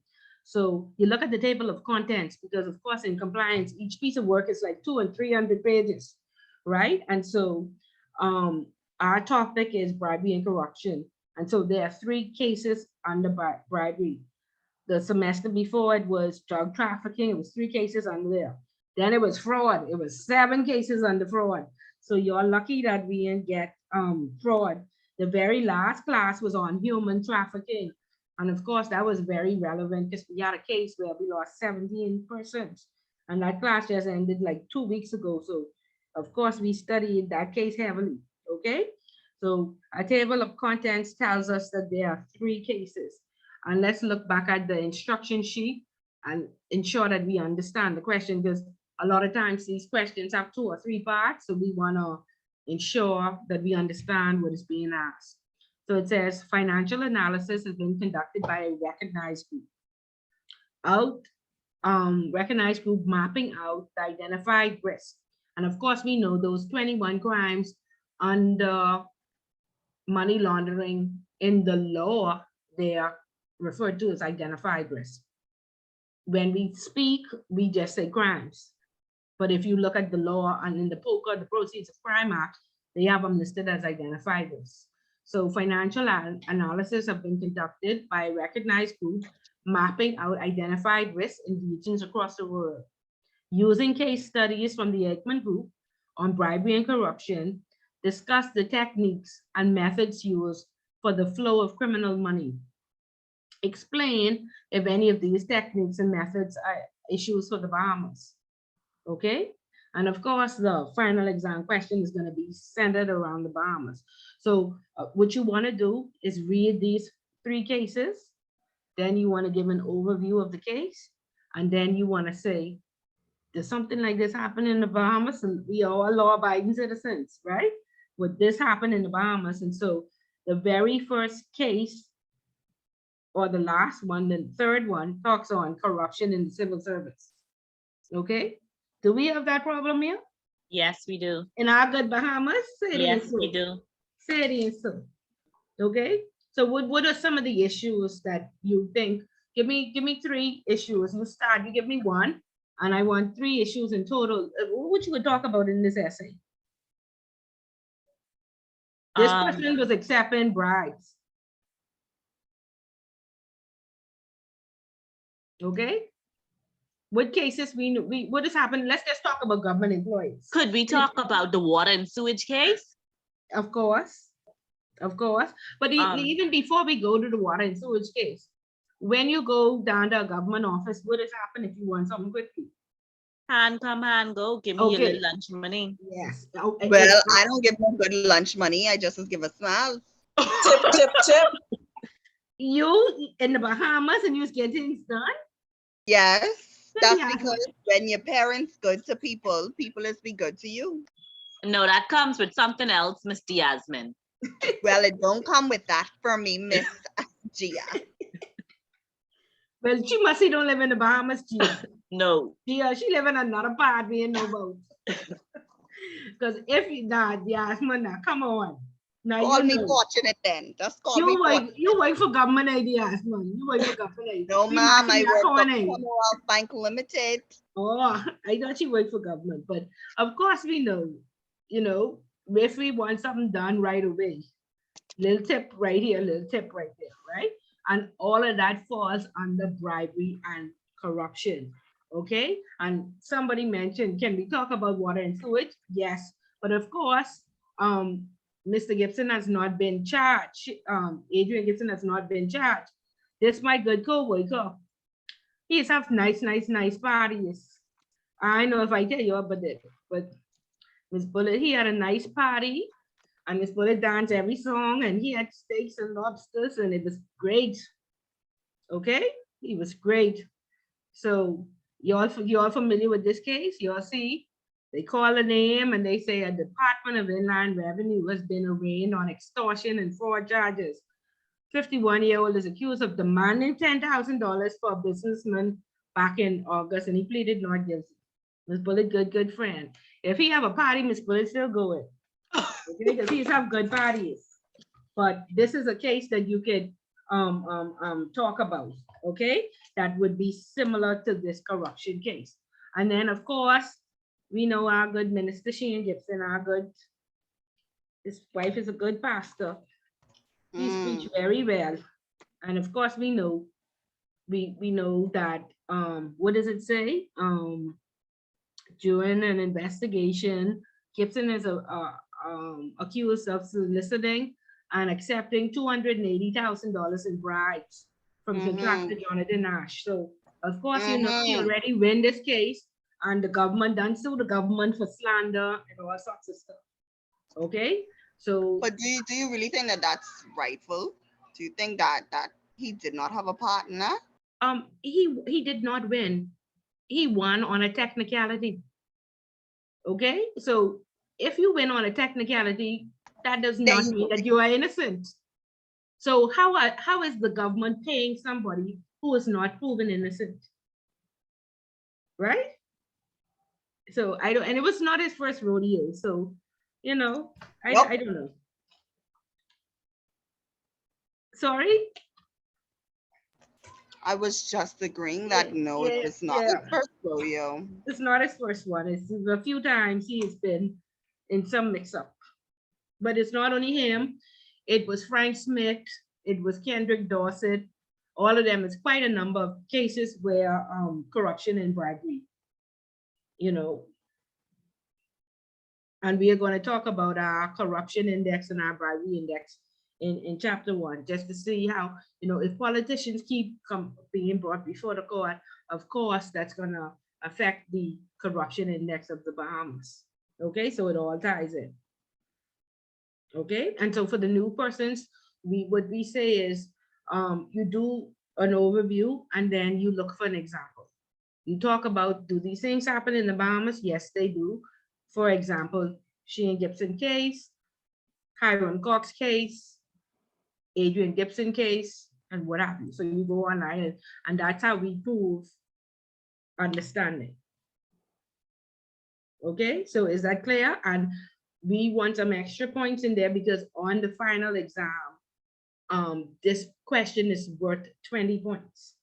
So you look at the table of contents, because of course in compliance, each piece of work is like 200 and 300 pages, right? And so our topic is bribery and corruption. And so there are 3 cases under bribery. The semester before it was drug trafficking, it was 3 cases under there. Then it was fraud, it was 7 cases under fraud. So you're lucky that we didn't get fraud. The very last class was on human trafficking. And of course, that was very relevant because we had a case where we lost 17 persons. And that class just ended like 2 weeks ago. So of course, we studied that case heavily, okay? So a table of contents tells us that there are 3 cases. And let's look back at the instruction sheet and ensure that we understand the question, because a lot of times these questions have 2 or 3 parts. So we wanna ensure that we understand what is being asked. So it says financial analysis has been conducted by a recognized group. Recognized group mapping out the identified risk. And of course, we know those 21 crimes under money laundering in the law, they are referred to as identified risk. When we speak, we just say crimes. But if you look at the law and in the POCA, the Proceeds of Crime Act, they have them listed as identified risks. So financial analysis have been conducted by a recognized group mapping out identified risks in regions across the world. Using case studies from the Ekman Group on bribery and corruption, discuss the techniques and methods used for the flow of criminal money. Explain if any of these techniques and methods are issues for the Bahamas. Okay? And of course, the final exam question is going to be centered around the Bahamas. So what you want to do is read these 3 cases. Then you want to give an overview of the case. And then you want to say, does something like this happen in the Bahamas? And we are all law-abiding citizens, right? Would this happen in the Bahamas? And so the very first case, or the last one, the third one, talks on corruption in the civil service. Okay? Do we have that problem here? Yes, we do. In our good Bahamas? Yes, we do. Say it and so. Okay? So what are some of the issues that you think? Give me 3 issues. You start, you give me 1. And I want 3 issues in total. What you would talk about in this essay? This question was accepting bribes. Okay. What cases what has happened? Let's just talk about government employees. Could we talk about the water and sewage case? Of course. But even before we go to the water and sewage case, when you go down to a government office, what has happened if you want something quickly? Hand come, hand go. Give me your little lunch money. Yes. Well, I don't give no good lunch money. I just give a smile. Tip, tip, tip. You in the Bahamas and you was getting things done? Yes, that's Yeah. because when your parents good to people, people is be good to you. No, that comes with something else, Miss Yasmin. Well, it don't come with that for me, Miss Gia. Well, she must don't live in the Bahamas, Gia. No. Gia, she live in another part, we ain't no boat. Because if you not, Yasmin, now come on. Now Call you me know. fortunate then. Just call me fortunate. You work for government ideas, man. You work for government ideas. No, We ma'am, must I be work for according. Commonwealth Bank Limited. Oh, I thought you work for government, but of course we know, if we want something done right away, little tip right here, little tip right there, right? And all of that falls under bribery and corruption. Okay, and somebody mentioned, can we talk about water and sewage? Yes, but of course, Mr. Gibson has not been charged. Adrian Gibson has not been charged. This my good co-worker. He's have nice parties. I know if I tell you about it, but Miss Bullet, he had a nice party, and Miss Bullet danced every song, and he had steaks and lobsters, and it was great. Okay, he was great. So you all familiar with this case? You all see, they call a name and they say a Department of Inland Revenue has been arraigned on extortion and fraud charges. 51-year-old is accused of demanding $10,000 for a businessman back in August, and he pleaded not guilty. Miss Bullet, good friend. If he have a party, Miss Bullet still go in. Okay, because he's have good parties. But this is a case that you could talk about, okay? That would be similar to this corruption case. And then, of course, we know our good Minister Shane Gibson, his wife is a good pastor. He speaks very well. And of course, we know that, what does it say? During an investigation, Gibson is accused of soliciting and accepting $280,000 in bribes from contractor Jonathan Nash. So of course, you know, he already win this case, and the government done sue the government for slander and all sorts of stuff. Okay, so. But do you really think that that's rightful? Do you think that he did not have a partner? He did not win. He won on a technicality. Okay, so if you win on a technicality, that does not mean that you are innocent. So how is the government paying somebody who is not proven innocent? Right? So I don't, and it was not his first rodeo. So, you know, I don't know. Sorry? I was just agreeing that no, it was not his first rodeo. It's not his first one. It's a few times he has been in some mix-up. But it's not only him. It was Frank Smith. It was Kendrick Dorset. All of them. It's quite a number of cases where corruption and bribery, you know. And we are going to talk about our corruption index and our bribery index in chapter 1, just to see how, you know, if politicians keep being brought before the court, of course, that's going to affect the corruption index of the Bahamas. Okay, so it all ties in. Okay, and so for the new persons, what we say is you do an overview and then you look for an example. You talk about, do these things happen in the Bahamas? Yes, they do. For example, Shane Gibson case, Hiram Cox case, Adrian Gibson case, and what have you. So you go online and that's how we prove understanding. Okay, so is that clear? And we want some extra points in there because on the final exam, this question is worth 20 points.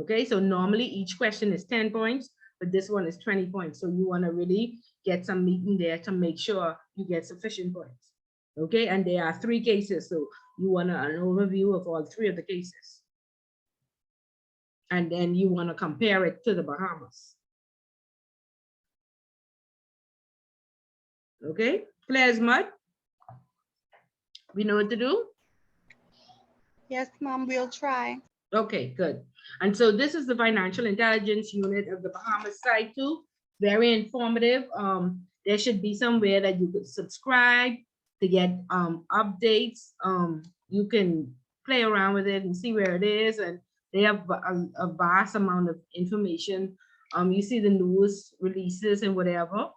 Okay, so normally each question is 10 points, but this one is 20 points. So you want to really get some meat in there to make sure you get sufficient points. Okay, and there are 3 cases. So you want an overview of all 3 of the cases. And then you want to compare it to the Bahamas. Okay, clear as mud? We know what to do? Yes, Mom, we'll try. Okay, good. And so this is the financial intelligence unit of the Bahamas site too. Very informative. There should be somewhere that you could subscribe to get updates. You can play around with it and see where it is. And they have a vast amount of information. You see the news releases and whatever.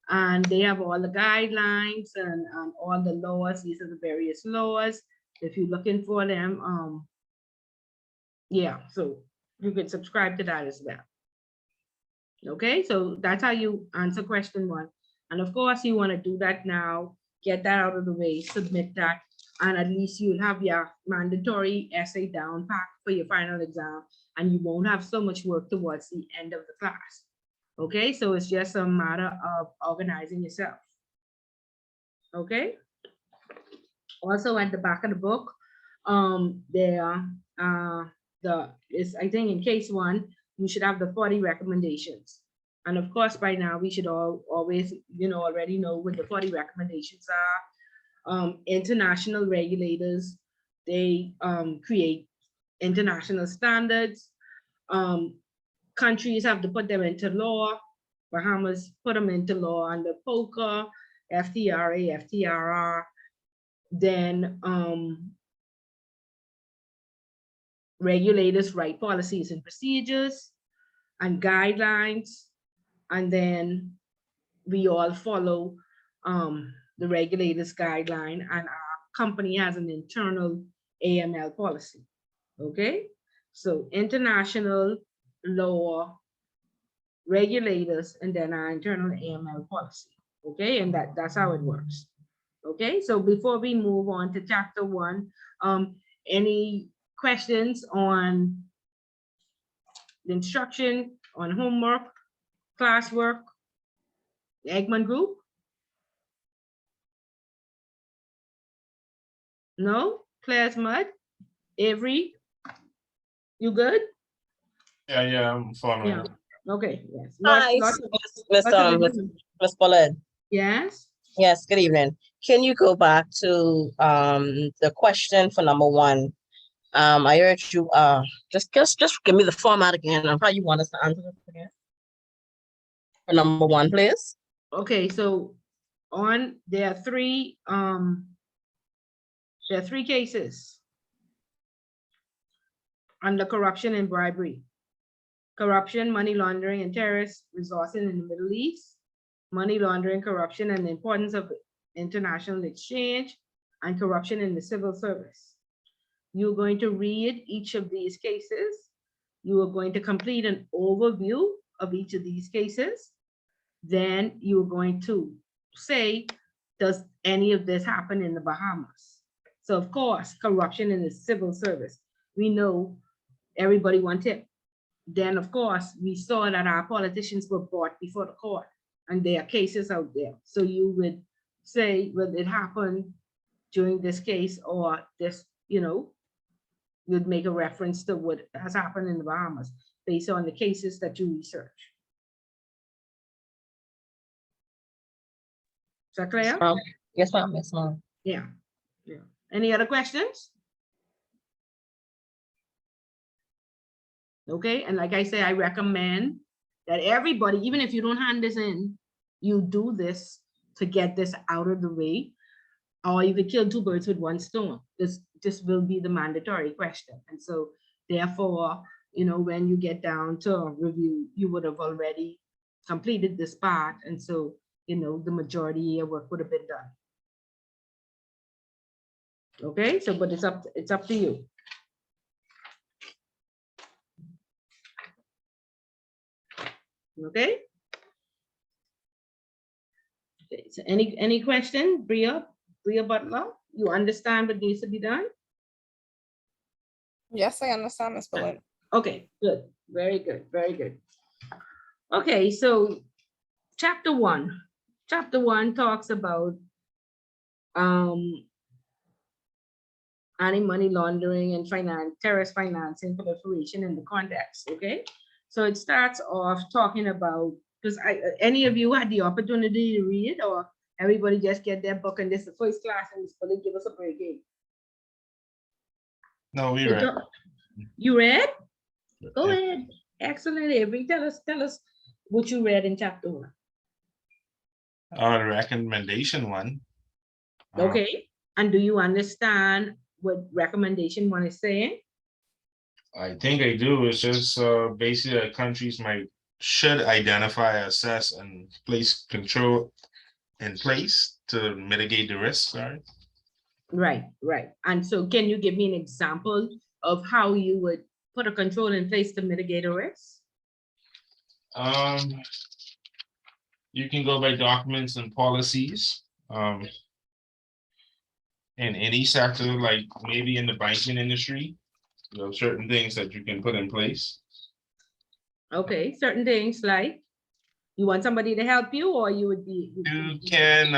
And they have all the guidelines and all the laws. These are the various laws. If you're looking for them, yeah, so you can subscribe to that as well. Okay, so that's how you answer question 1. And of course, you want to do that now, get that out of the way, submit that, and at least you'll have your mandatory essay down packed for your final exam, and you won't have so much work towards the end of the class. Okay, so it's just a matter of organizing yourself. Okay. Also at the back of the book, there I think in case 1, you should have the 40 recommendations. And of course, by now we should always, already know what the 40 recommendations are. International regulators, they create international standards. Countries have to put them into law. Bahamas put them into law under POCA, FTRA, FTRR. Then regulators write policies and procedures and guidelines, and then we all follow the regulators guideline, and our company has an internal AML policy. Okay, so international law, regulators, and then our internal AML policy. Okay, and that's how it works. Okay, so before we move on to chapter 1, any questions on the instruction, on homework, classwork, the Eggman group? No? Claire's mud? Avery? You good? Yeah, I'm following. Yeah. Okay, yes. Hi, Miss Paulette. Yes? Yes, good evening. Can you go back to the question for number 1? I urge you just give me the format again of how you want us to answer this again. For number 1, please. Okay, so there are 3 cases under corruption and bribery. Corruption, money laundering, and terrorist resourcing in the Middle East. Money laundering, corruption, and the importance of international exchange, and corruption in the civil service. You're going to read each of these cases. You are going to complete an overview of each of these cases. Then you're going to say, does any of this happen in the Bahamas? So of course, corruption in the civil service. We know everybody wants it. Then of course, we saw that our politicians were brought before the court, and there are cases out there. So you would say, well, it happened during this case, or this, you'd make a reference to what has happened in the Bahamas based on the cases that you research. Is that clear? Yes, ma'am. Yes, ma'am. Yeah. Any other questions? Okay, and like I say, I recommend that everybody, even if you don't hand this in, you do this to get this out of the way, or you could kill 2 birds with 1 stone. This will be the mandatory question. And so therefore, when you get down to review, you would have already completed this part. And so, the majority of your work would have been done. Okay, so, but it's up to you. Okay. Okay, so any question, Bria Butler? You understand what needs to be done? Yes, I understand, Ms. Bullet. Okay, good. Very good. Very good. Okay, so chapter 1. Chapter 1 talks about anti-money laundering and terrorist financing proliferation in the context. Okay, so it starts off talking about, because any of you had the opportunity to read, or everybody just get their book and this is the first class and it's going to give us a break in? No, we read. You read? Go Yeah. ahead. Excellent, Avery. Tell us what you read in chapter 1. Recommendation 1. Okay, and do you understand what recommendation 1 is saying? I think I do. It's just basically that countries should identify, assess, and place control in place to mitigate the risk. Right. And so can you give me an example of how you would put a control in place to mitigate a risk? You can go by documents and policies. In any sector, like maybe in the banking industry, certain things that you can put in place. Okay, certain things like, you want somebody to help you, or you would be? You can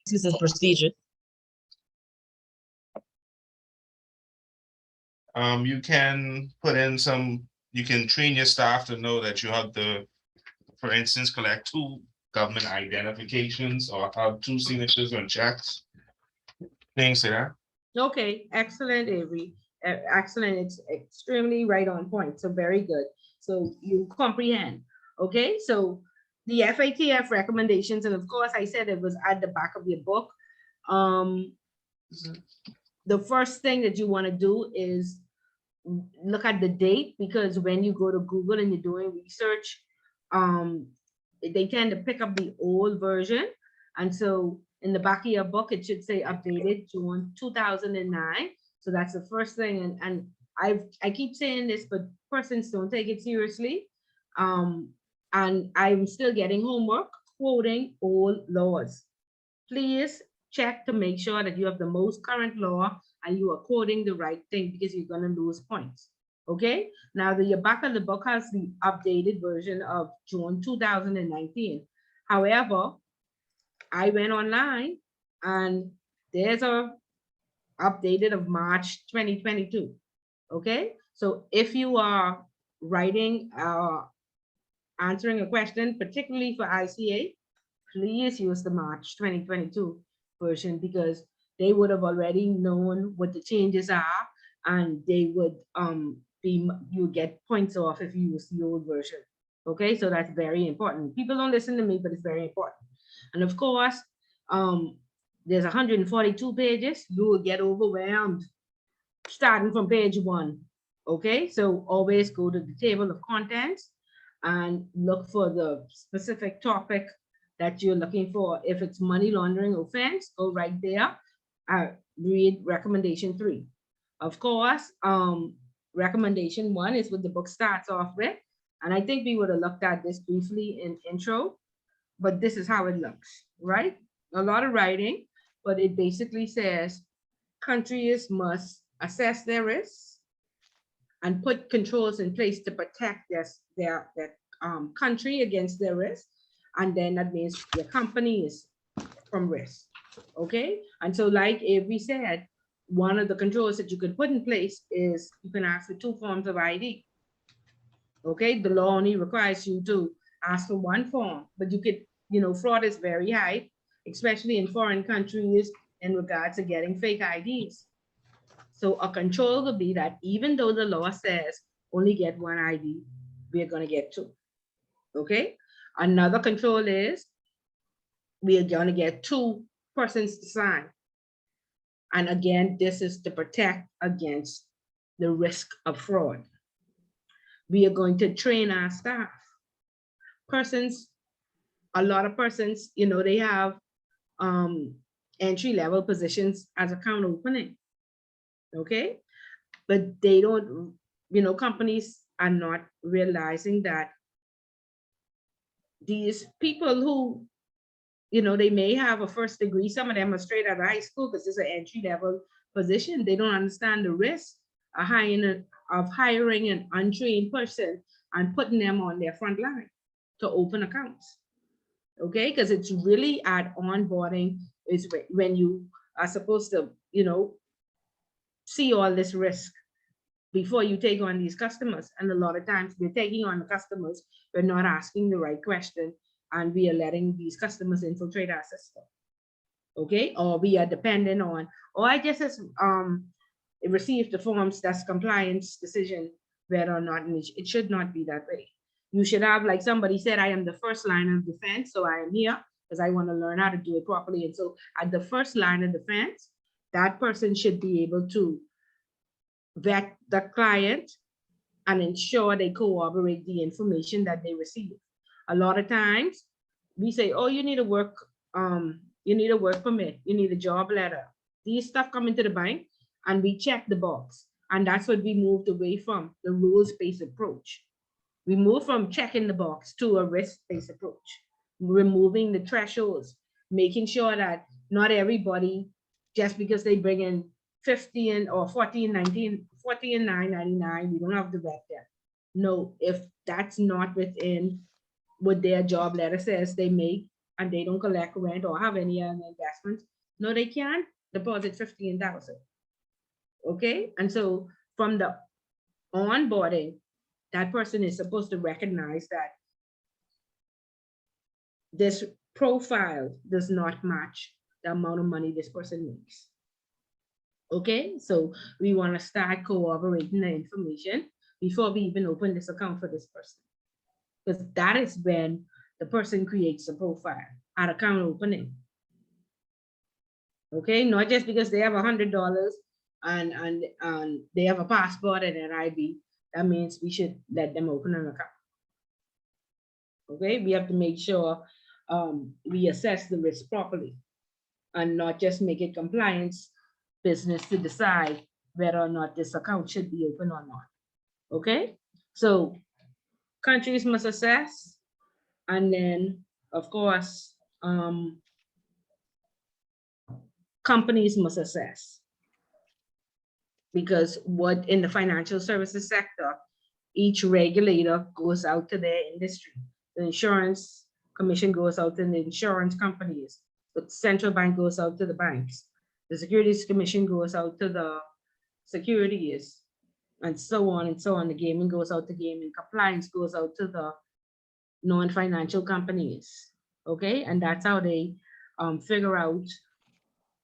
This is procedure. you can put in some you can train your staff to know that you have to, for instance, collect 2 government identifications or have 2 signatures on checks. Things like that. Okay, excellent, Avery. Excellent. It's extremely right on point. So very good. So you comprehend. Okay, so the FATF recommendations, and of course, I said it was at the back of your book. The first thing that you want to do is look at the date, because when you go to Google and you're doing research, they tend to pick up the old version. And so in the back of your book, it should say updated June 2009. So that's the first thing. And I keep saying this, but persons don't take it seriously. And I'm still getting homework quoting old laws. Please check to make sure that you have the most current law and you are quoting the right thing, because you're going to lose points. Okay, now the back of the book has the updated version of June 2019. However, I went online and there's a updated of March 2022. Okay, so if you are writing answering a question, particularly for ICA, please use the March 2022 version, because they would have already known what the changes are, and they would you get points off if you use the old version. Okay, so that's very important. People don't listen to me, but it's very important. And of course, there's 142 pages. You will get overwhelmed starting from page 1. Okay, so always go to the table of contents and look for the specific topic that you're looking for. If it's money laundering offense, go right there. Read recommendation 3. Of course, recommendation 1 is what the book starts off with. And I think we would have looked at this briefly in intro, but this is how it looks, right? A lot of writing, but it basically says countries must assess their risks and put controls in place to protect their country against their risk. And then that means your company is from risk. Okay, and so like Avery said, one of the controls that you can put in place is you can ask for 2 forms of ID. Okay, the law only requires you to ask for 1 form, but you could, fraud is very high, especially in foreign countries in regards to getting fake IDs. So a control would be that even though the law says only get 1 ID, we are going to get 2. Okay, another control is we are going to get 2 persons to sign. And again, this is to protect against the risk of fraud. We are going to train our staff. Persons, a lot of persons, they have entry-level positions as account opening. Okay, but they don't, companies are not realizing that these people who, they may have a first degree, some of them are straight out of high school because it's an entry-level position. They don't understand the risk of hiring an untrained person and putting them on their front line to open accounts. Okay, because it's really at onboarding is when you are supposed to, see all this risk before you take on these customers. And a lot of times we're taking on the customers, we're not asking the right question, and we are letting these customers infiltrate our system. Okay, or we are dependent on, or I just received the forms that's compliance decision, whether or not, and it should not be that way. You should have, like somebody said, I am the first line of defense, so I am here because I want to learn how to do it properly. And so at the first line of defense, that person should be able to vet the client and ensure they corroborate the information that they receive. A lot of times we say, oh, you need a work permit, you need a job letter. These stuff come into the bank and we check the box. And that's what we moved away from, the rules-based approach. We move from checking the box to a risk-based approach, removing the thresholds, making sure that not everybody, just because they bring in 50 and or 40 and 19, 40 and 9.99, we don't have to vet them. No, if that's not within what their job letter says they make and they don't collect rent or have any other investments, no, they can't deposit 15,000. Okay, and so from the onboarding, that person is supposed to recognize that this profile does not match the amount of money this person makes. Okay, so we want to start corroborating the information before we even open this account for this person. Because that is when the person creates a profile at account opening. Okay, not just because they have $100 and they have a passport and an ID, that means we should let them open an account. Okay, we have to make sure we assess the risk properly and not just make it compliance business to decide whether or not this account should be open or not. Okay, so countries must assess, and then of course companies must assess, because what in the financial services sector, each regulator goes out to their industry. The insurance commission goes out to the insurance companies. The central bank goes out to the banks. The Securities Commission goes out to the securities, and so on and so on. The gaming goes out to gaming. Compliance goes out to the non-financial companies. Okay, and that's how they figure out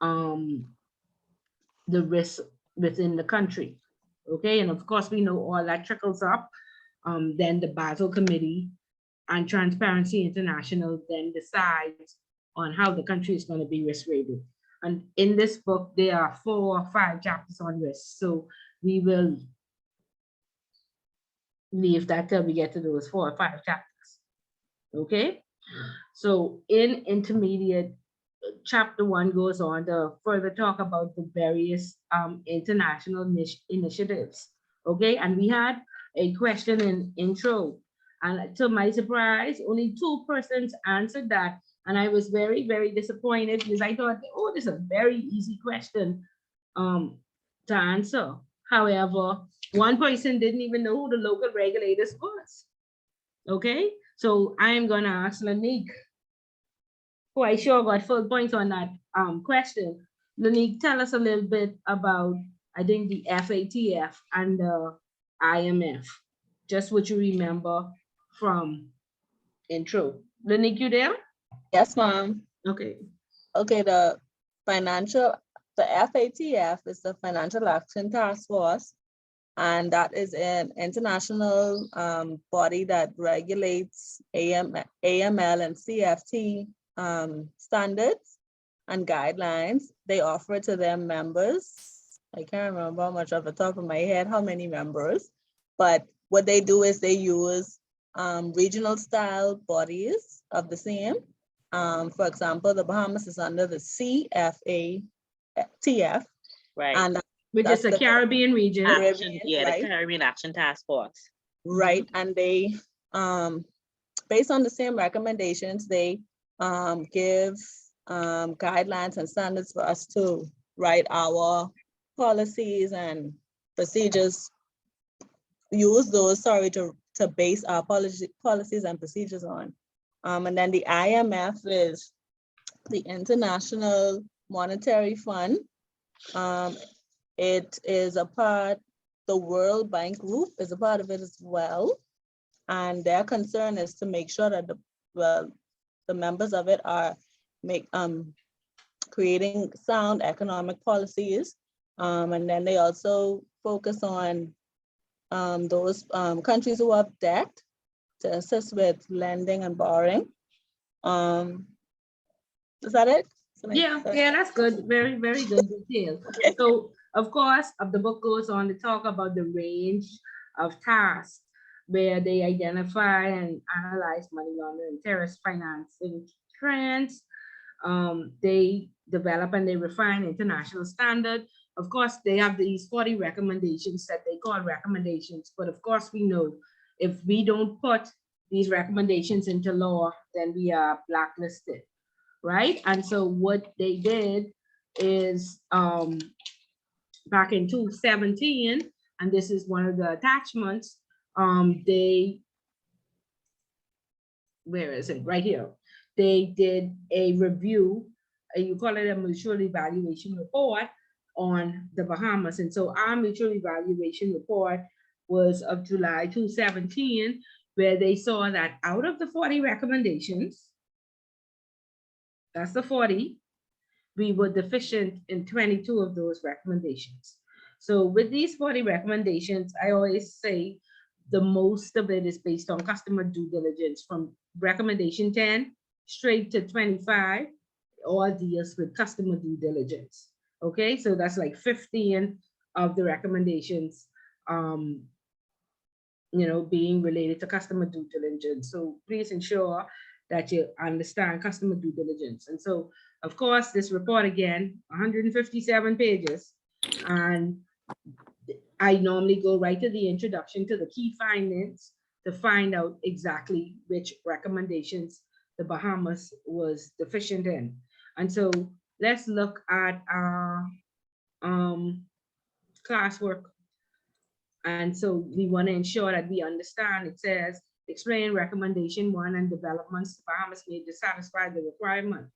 the risk within the country. Okay, and of course we know all that trickles up. Then the Basel Committee and Transparency International then decides on how the country is going to be risk rated. And in this book, there are 4 or 5 chapters on risk. So we will leave that till we get to those 4 or 5 chapters. Okay, so in intermediate, chapter 1 goes on to further talk about the various international initiatives. Okay, and we had a question in intro, and to my surprise, only 2 persons answered that. And I was very, very disappointed because I thought, oh, this is a very easy question to answer. However, 1 person didn't even know who the local regulators was. Okay, so I am gonna ask Lanique, who I sure got full points on that question. Lanique, tell us a little bit about, I think, the FATF and the IMF, just what you remember from intro. Lanique, you there? Yes, ma'am. Okay. Okay, the FATF is the Financial Action Task Force, and that is an international body that regulates AML and CFT standards and guidelines. They offer it to their members. I can't remember how much off the top of my head, how many members, but what they do is they use regional style bodies of the same. For example, the Bahamas is under the CFATF. Right. And which is the Caribbean region. Action, yeah, right? the Caribbean Action Task Force. Right, and they, based on the same recommendations, they give guidelines and standards for us to write our policies and procedures, use those, to base our policies and procedures on. And then the IMF is the International Monetary Fund. It is a part, the World Bank Group is a part of it as well. And their concern is to make sure that the members of it are creating sound economic policies. And then they also focus on those countries who have debt to assist with lending and borrowing. Is that it? Yeah, that's good. Very, very good detail. Okay. So, of course, the book goes on to talk about the range of tasks where they identify and analyze money laundering, terrorist financing trends. They develop and they refine international standard. Of course, they have these 40 recommendations that they call recommendations. But of course, we know if we don't put these recommendations into law, then we are blacklisted, right? And so what they did is back in 2017, and this is one of the attachments, where is it? Right here. They did a review, you call it a mutual evaluation report on the Bahamas. And so our mutual evaluation report was of July 2017, where they saw that out of the 40 recommendations, that's the 40, we were deficient in 22 of those recommendations. So with these 40 recommendations, I always say the most of it is based on customer due diligence, from recommendation 10 straight to 25, all deals with customer due diligence. Okay, so that's like 15 of the recommendations, being related to customer due diligence. So please ensure that you understand customer due diligence. And so, of course, this report again, 157 pages, and I normally go right to the introduction to the key findings to find out exactly which recommendations the Bahamas was deficient in. And so let's look at our classwork. And so we want to ensure that we understand. It says, explain recommendation 1 and developments the Bahamas made to satisfy the requirement.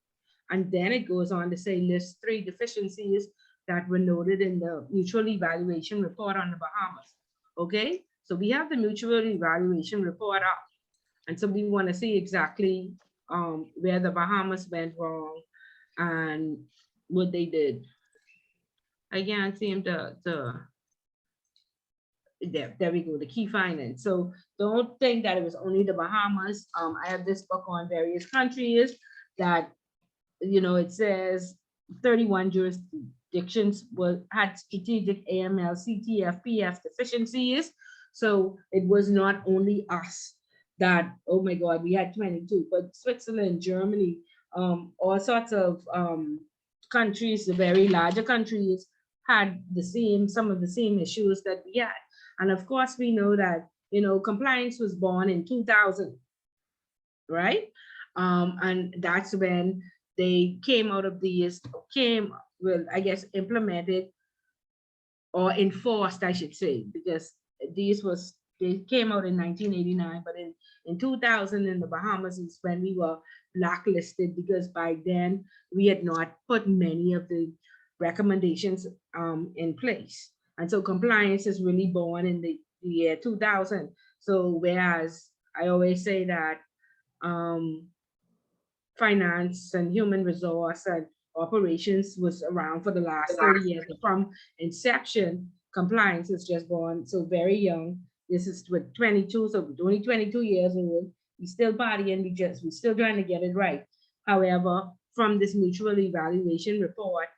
And then it goes on to say list 3 deficiencies that were noted in the mutual evaluation report on the Bahamas. Okay, so we have the mutual evaluation report up. And so we want to see exactly where the Bahamas went wrong and what they did. I can't seem to there we go, the key findings. So don't think that it was only the Bahamas. I have this book on various countries that, it says 31 jurisdictions had strategic AML, CTF, PF deficiencies. So it was not only us that, oh my God, we had 22, but Switzerland, Germany, all sorts of countries, the very larger countries, had some of the same issues that we had. And of course, we know that, compliance was born in 2000, right? And that's when they came out of these, implemented or enforced, I should say, because they came out in 1989, but in 2000 in the Bahamas is when we were blacklisted, because by then we had not put many of the recommendations in place. And so compliance is really born in the year 2000. So whereas I always say that finance and human resource and operations was around for the last 30 years. From inception, compliance is just born so very young. This is with 22, so only 22 years old. We still partying, we still trying to get it right. However, from this mutual evaluation report,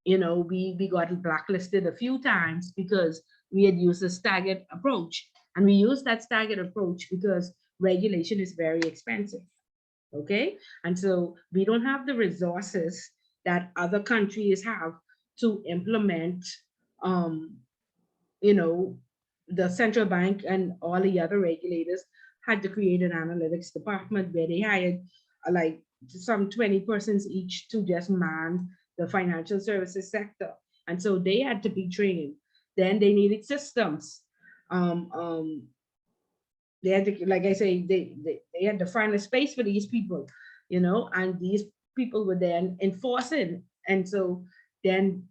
we got blacklisted a few times because we had used a staggered approach. And we used that staggered approach because regulation is very expensive. Okay, and so we don't have the resources that other countries have to implement, the central bank and all the other regulators had to create an analytics department where they hired like some 20 persons each to just man the financial services sector. And so they had to be trained. Then they needed systems. They had to, like I say, they had to find a space for these people, and these people were then enforcing. And so then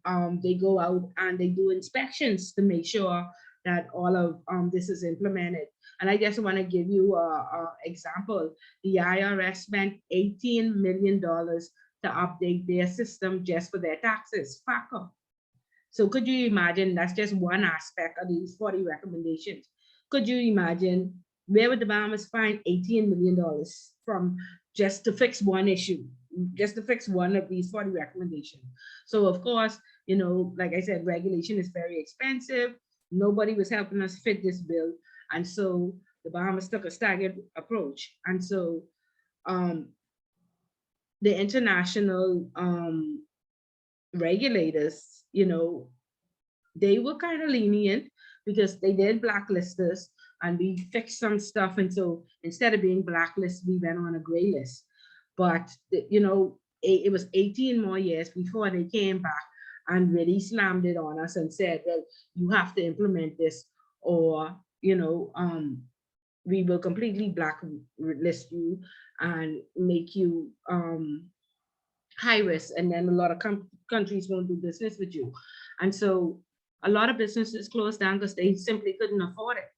they go out and they do inspections to make sure that all of this is implemented. And I just want to give you an example. The IRS spent $18 million to update their system just for their taxes, FACA. So could you imagine, that's just one aspect of these 40 recommendations. Could you imagine where would the Bahamas find $18 million from just to fix one issue, just to fix one of these 40 recommendations? So of course, like I said, regulation is very expensive. Nobody was helping us fit this bill. And so the Bahamas took a staggered approach. And so the international regulators, they were kind of lenient because they did blacklist us and we fixed some stuff. And so instead of being blacklisted, we went on a gray list. But, it was 18 more years before they came back and really slammed it on us and said, well, you have to implement this or, we will completely blacklist you and make you high risk. And then a lot of countries won't do business with you. And so a lot of businesses closed down because they simply couldn't afford it,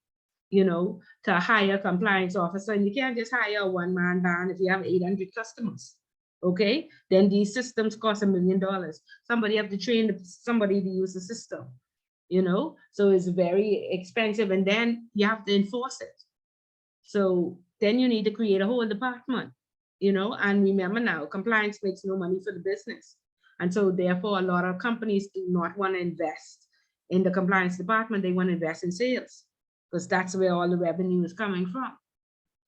to hire a compliance officer. And you can't just hire a one-man band if you have 800 customers. Okay, then these systems cost $1 million. Somebody have to train somebody to use the system, so it's very expensive, and then you have to enforce it. So then you need to create a whole department, and remember now, compliance makes no money for the business. And so therefore, a lot of companies do not want to invest in the compliance department. They want to invest in sales because that's where all the revenue is coming from.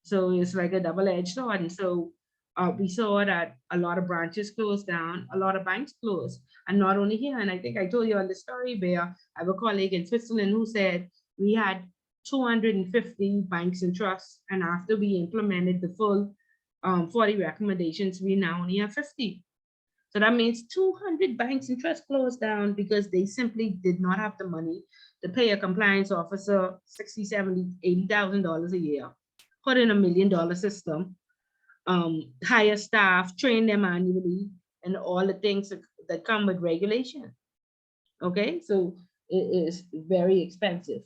So it's like a double-edged sword. And so we saw that a lot of branches closed down, a lot of banks closed, and not only here. And I think I told you on the story where I have a colleague in Switzerland who said we had 250 banks and trusts, and after we implemented the full 40 recommendations, we now only have 50. So that means 200 banks and trusts closed down because they simply did not have the money to pay a compliance officer $60, $70, $80,000 a year, put in $1 million system, hire staff, train them annually, and all the things that come with regulation. Okay, so it is very expensive.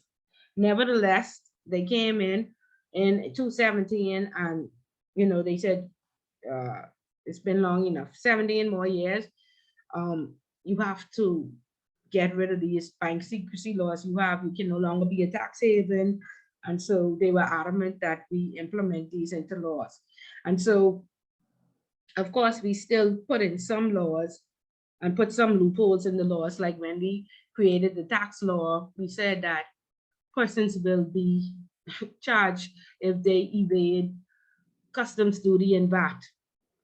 Nevertheless, they came in 2017, and they said it's been long enough, 17 more years. You have to get rid of these bank secrecy laws you have. You can no longer be a tax haven. And so they were adamant that we implement these into laws. And so, of course, we still put in some laws and put some loopholes in the laws. Like when we created the tax law, we said that persons will be charged if they evade customs duty and VAT,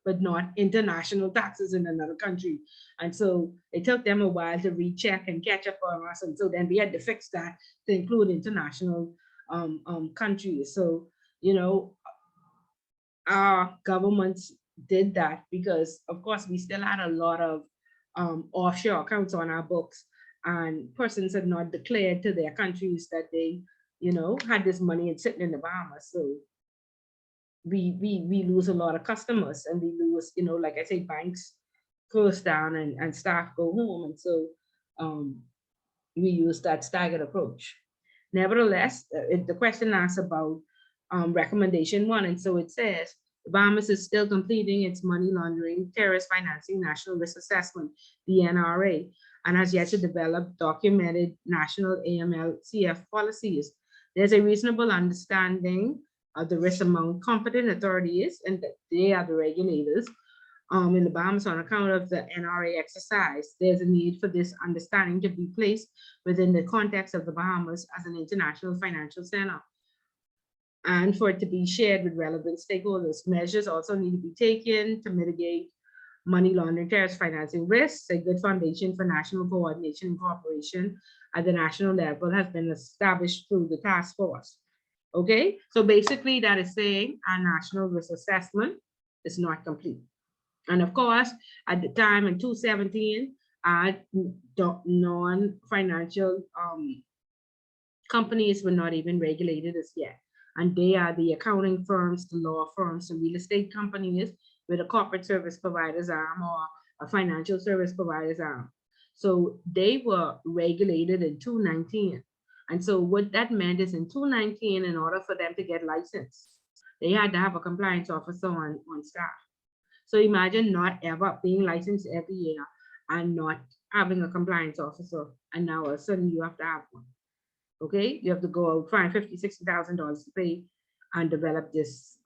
but not international taxes in another country. And so it took them a while to recheck and catch up on us. And so then we had to fix that to include international countries. So, our governments did that because, of course, we still had a lot of offshore accounts on our books, and persons had not declared to their countries that they, had this money and sitting in the Bahamas. So we lose a lot of customers, and we lose, like I say, banks close down and staff go home. And so we use that staggered approach. Nevertheless, the question asks about recommendation 1. And so it says, the Bahamas is still completing its money laundering, terrorist financing, national risk assessment, the NRA, and has yet to develop documented national AML CF policies. There's a reasonable understanding of the risk among competent authorities, and they are the regulators in the Bahamas on account of the NRA exercise. There's a need for this understanding to be placed within the context of the Bahamas as an international financial center, and for it to be shared with relevant stakeholders. Measures also need to be taken to mitigate money laundering, terrorist financing risks. A good foundation for national coordination and cooperation at the national level has been established through the task force. Okay, so basically that is saying our national risk assessment is not complete. And of course, at the time in 2017, our non-financial companies were not even regulated as yet. And they are the accounting firms, the law firms, the real estate companies with a corporate service providers arm or a financial service providers arm. So they were regulated in 2019. And so what that meant is in 2019, in order for them to get licensed, they had to have a compliance officer on staff. So imagine not ever being licensed every year and not having a compliance officer. And now all of a sudden you have to have one. Okay, you have to go out, find $50,000, $60,000 to pay and develop this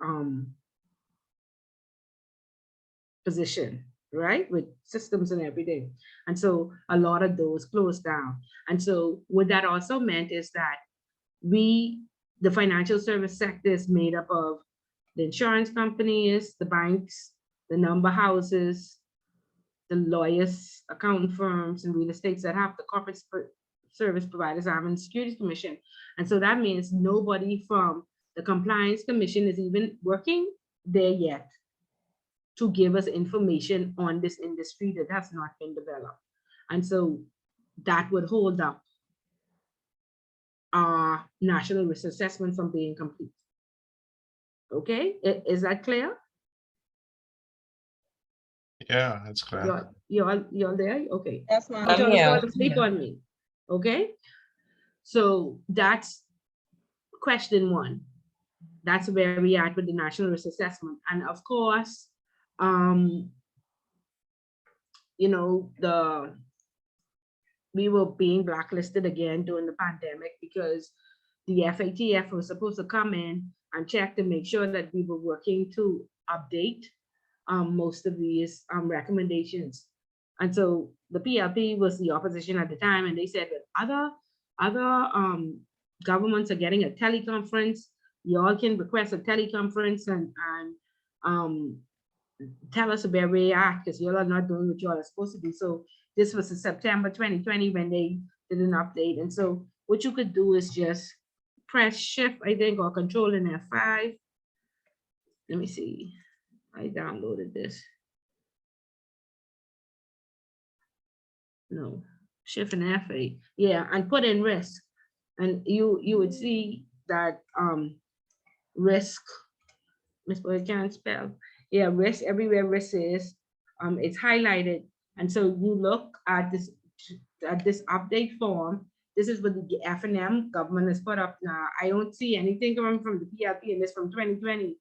position, right? With systems and everything. And so a lot of those closed down. And so what that also meant is that the financial service sector is made up of the insurance companies, the banks, the number houses, the lawyers, accounting firms, and real estates that have the corporate service providers arm and Securities Commission. And so that means nobody from the Compliance Commission is even working there yet to give us information on this industry that has not been developed. And so that would hold up our national risk assessment from being complete. Okay, is that clear? Yeah, that's clear. You're there? Okay. Yes, ma'am. Y'all Yeah. fall asleep on me. Okay, so that's question one. That's where we at with the national risk assessment. And of course, um, you know, we were being blacklisted again during the pandemic because the FATF was supposed to come in and check to make sure that we were working to update most of these recommendations. And so the PLP was the opposition at the time, and they said that other governments are getting a teleconference. You all can request a teleconference and um, tell us where we are, because you all are not doing what you all are supposed to do. So this was in September 2020 when they did an update. And so what you could do is just press shift, I think, or control in F5. Let me see. I downloaded this. No, shift and F8. Yeah, and put in risk. And you would see that risk, Miss Boy can't spell. Yeah, risk, everywhere risk is, it's highlighted. And so you look at this update form. This is what the F&M government has put up now. I don't see anything coming from the PLP, and this from 2020.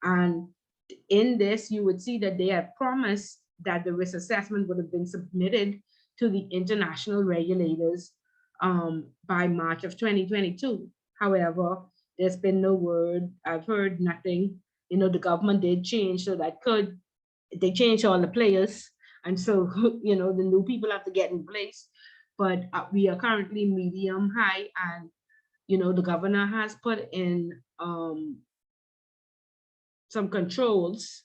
And in this, you would see that they had promised that the risk assessment would have been submitted to the international regulators by March of 2022. However, there's been no word. I've heard nothing. You know, the government did change, so they changed all the players. And so, you know, the new people have to get in place. But we are currently medium high, and, you know, the governor has put in some controls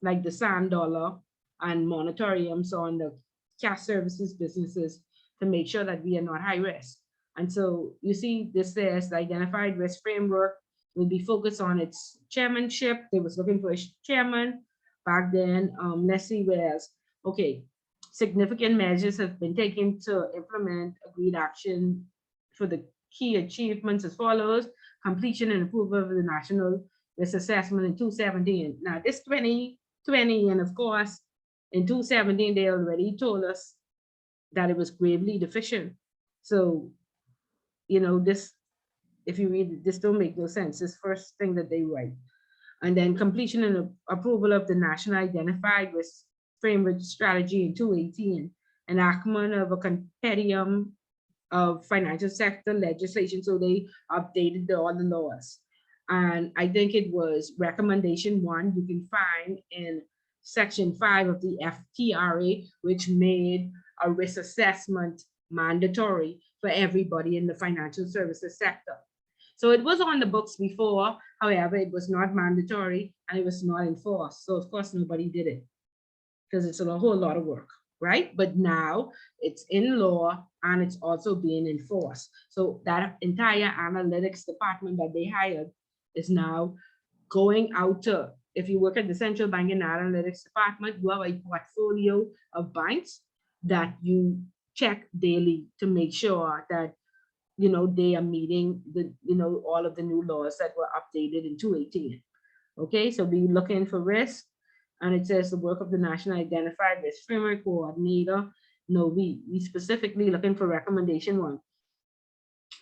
like the sand dollar and moratoriums on the cash services businesses to make sure that we are not high risk. And so you see, this says the identified risk framework will be focused on its chairmanship. They was looking for a chairman back then. Let's see where else. Okay, significant measures have been taken to implement agreed action for the key achievements as follows: completion and approval of the national risk assessment in 2017. Now this 2020, and of course, in 2017, they already told us that it was gravely deficient. So, you know, this, if you read it, this don't make no sense. This first thing that they write. And then completion and approval of the National Identified Risk Framework Strategy in 2018, enactment of a compendium of financial sector legislation. So they updated all the laws. And I think it was recommendation 1 you can find in section 5 of the FTRA, which made a risk assessment mandatory for everybody in the financial services sector. So it was on the books before, however, it was not mandatory and it was not enforced. So of course nobody did it because it's a whole lot of work, right? But now it's in law and it's also being enforced. So that entire analytics department that they hired is now going out to, if you work at the central bank and analytics department, you have a portfolio of banks that you check daily to make sure that, you know, they are meeting the, you know, all of the new laws that were updated in 2018. Okay, so we looking for risk, and it says the work of the National Identified Risk Framework Coordinator. No, we specifically looking for recommendation 1.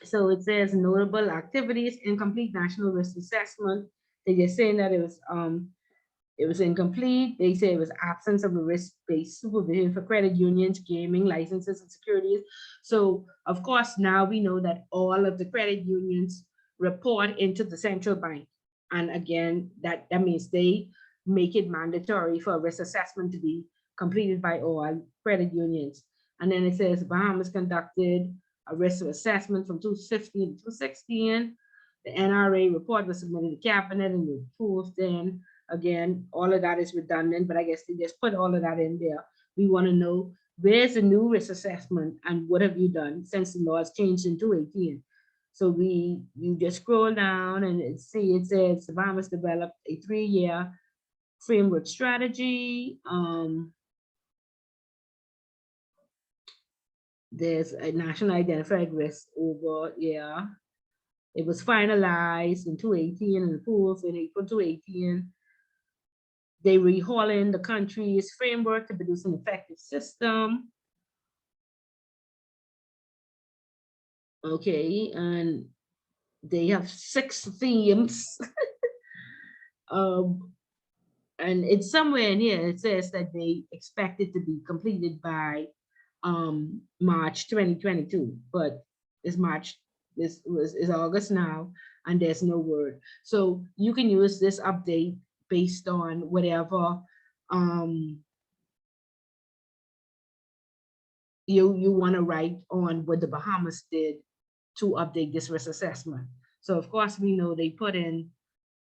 So it says notable activities, incomplete national risk assessment. They're just saying that it was incomplete. They say it was absence of a risk-based supervision for credit unions, gaming licenses, and securities. So of course, now we know that all of the credit unions report into the central bank. And again, that means they make it mandatory for a risk assessment to be completed by all credit unions. And then it says Bahamas conducted a risk assessment from 2015 to 2016. The NRA report was submitted to cabinet and approved. Then again, all of that is redundant, but I guess they just put all of that in there. We want to know where's the new risk assessment and what have you done since the laws changed in 2018. So you just scroll down and it says Bahamas developed a 3-year framework strategy. There's a national identified risk over, yeah. It was finalized in 2018 and approved in April 2018. They rehauling the country's framework to produce an effective system. Okay, and they have 6 themes. um, and it's somewhere in here, it says that they expect it to be completed by March 2022, but it's March, is August now, and there's no word. So you can use this update based on whatever you want to write on what the Bahamas did to update this risk assessment. So of course we know they put in,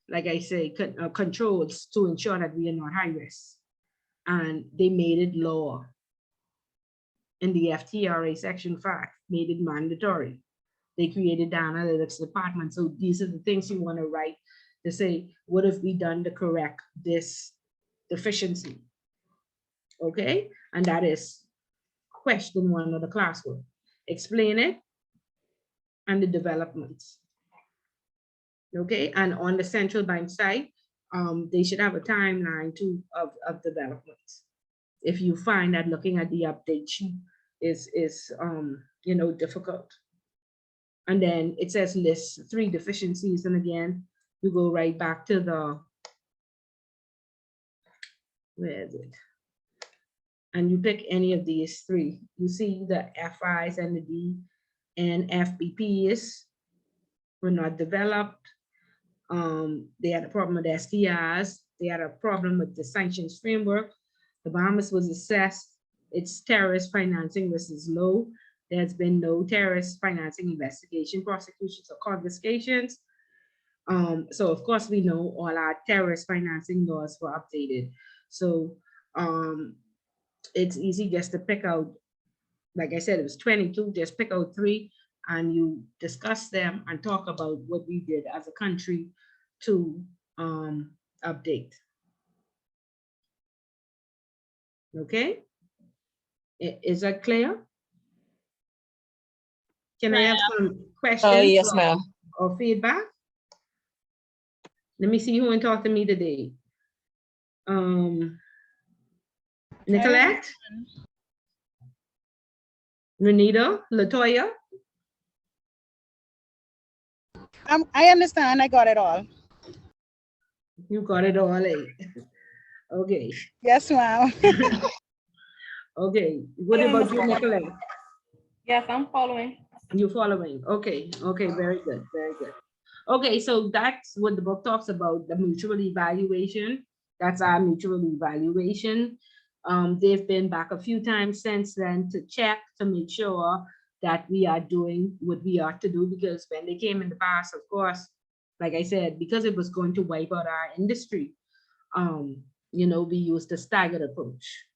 like I say, controls to ensure that we are not high risk, and they made it law. In the FTRA Section 5, made it mandatory. They created the analytics department. So these are the things you want to write to say, what have we done to correct this deficiency? Okay, and that is question 1 of the classwork. Explain it and the developments. Okay, and on the central bank side, they should have a timeline too of developments. If you find that looking at the update sheet is difficult. And then it says list 3 deficiencies, and again, you go right back to the, where is it? And you pick any of these 3. You see the FIs and the D and FBPs were not developed. They had a problem with STIs. They had a problem with the sanctions framework. The Bahamas was assessed its terrorist financing risk is low. There's been no terrorist financing investigation, prosecutions, or confiscations. So of course we know all our terrorist financing laws were updated. So it's easy just to pick out, like I said, it was 22, just pick out 3 and you discuss them and talk about what we did as a country to update. Okay, is that clear? Can I have some questions? Yes, ma'am. Or feedback? Let me see who can talk to me today. Nicolette? Renita? Latoya? I understand. I got it all. You got it all, eh? Okay. Yes, ma'am. Okay. What about you, Nicolette? Yes, I'm following. You following? Okay. Okay. Very good. Very good. Okay. So that's what the book talks about, the mutual evaluation. That's our mutual evaluation. They've been back a few times since then to check to make sure that we are doing what we ought to do, because when they came in the past, of course, like I said, because it was going to wipe out our industry, we used a staggered approach.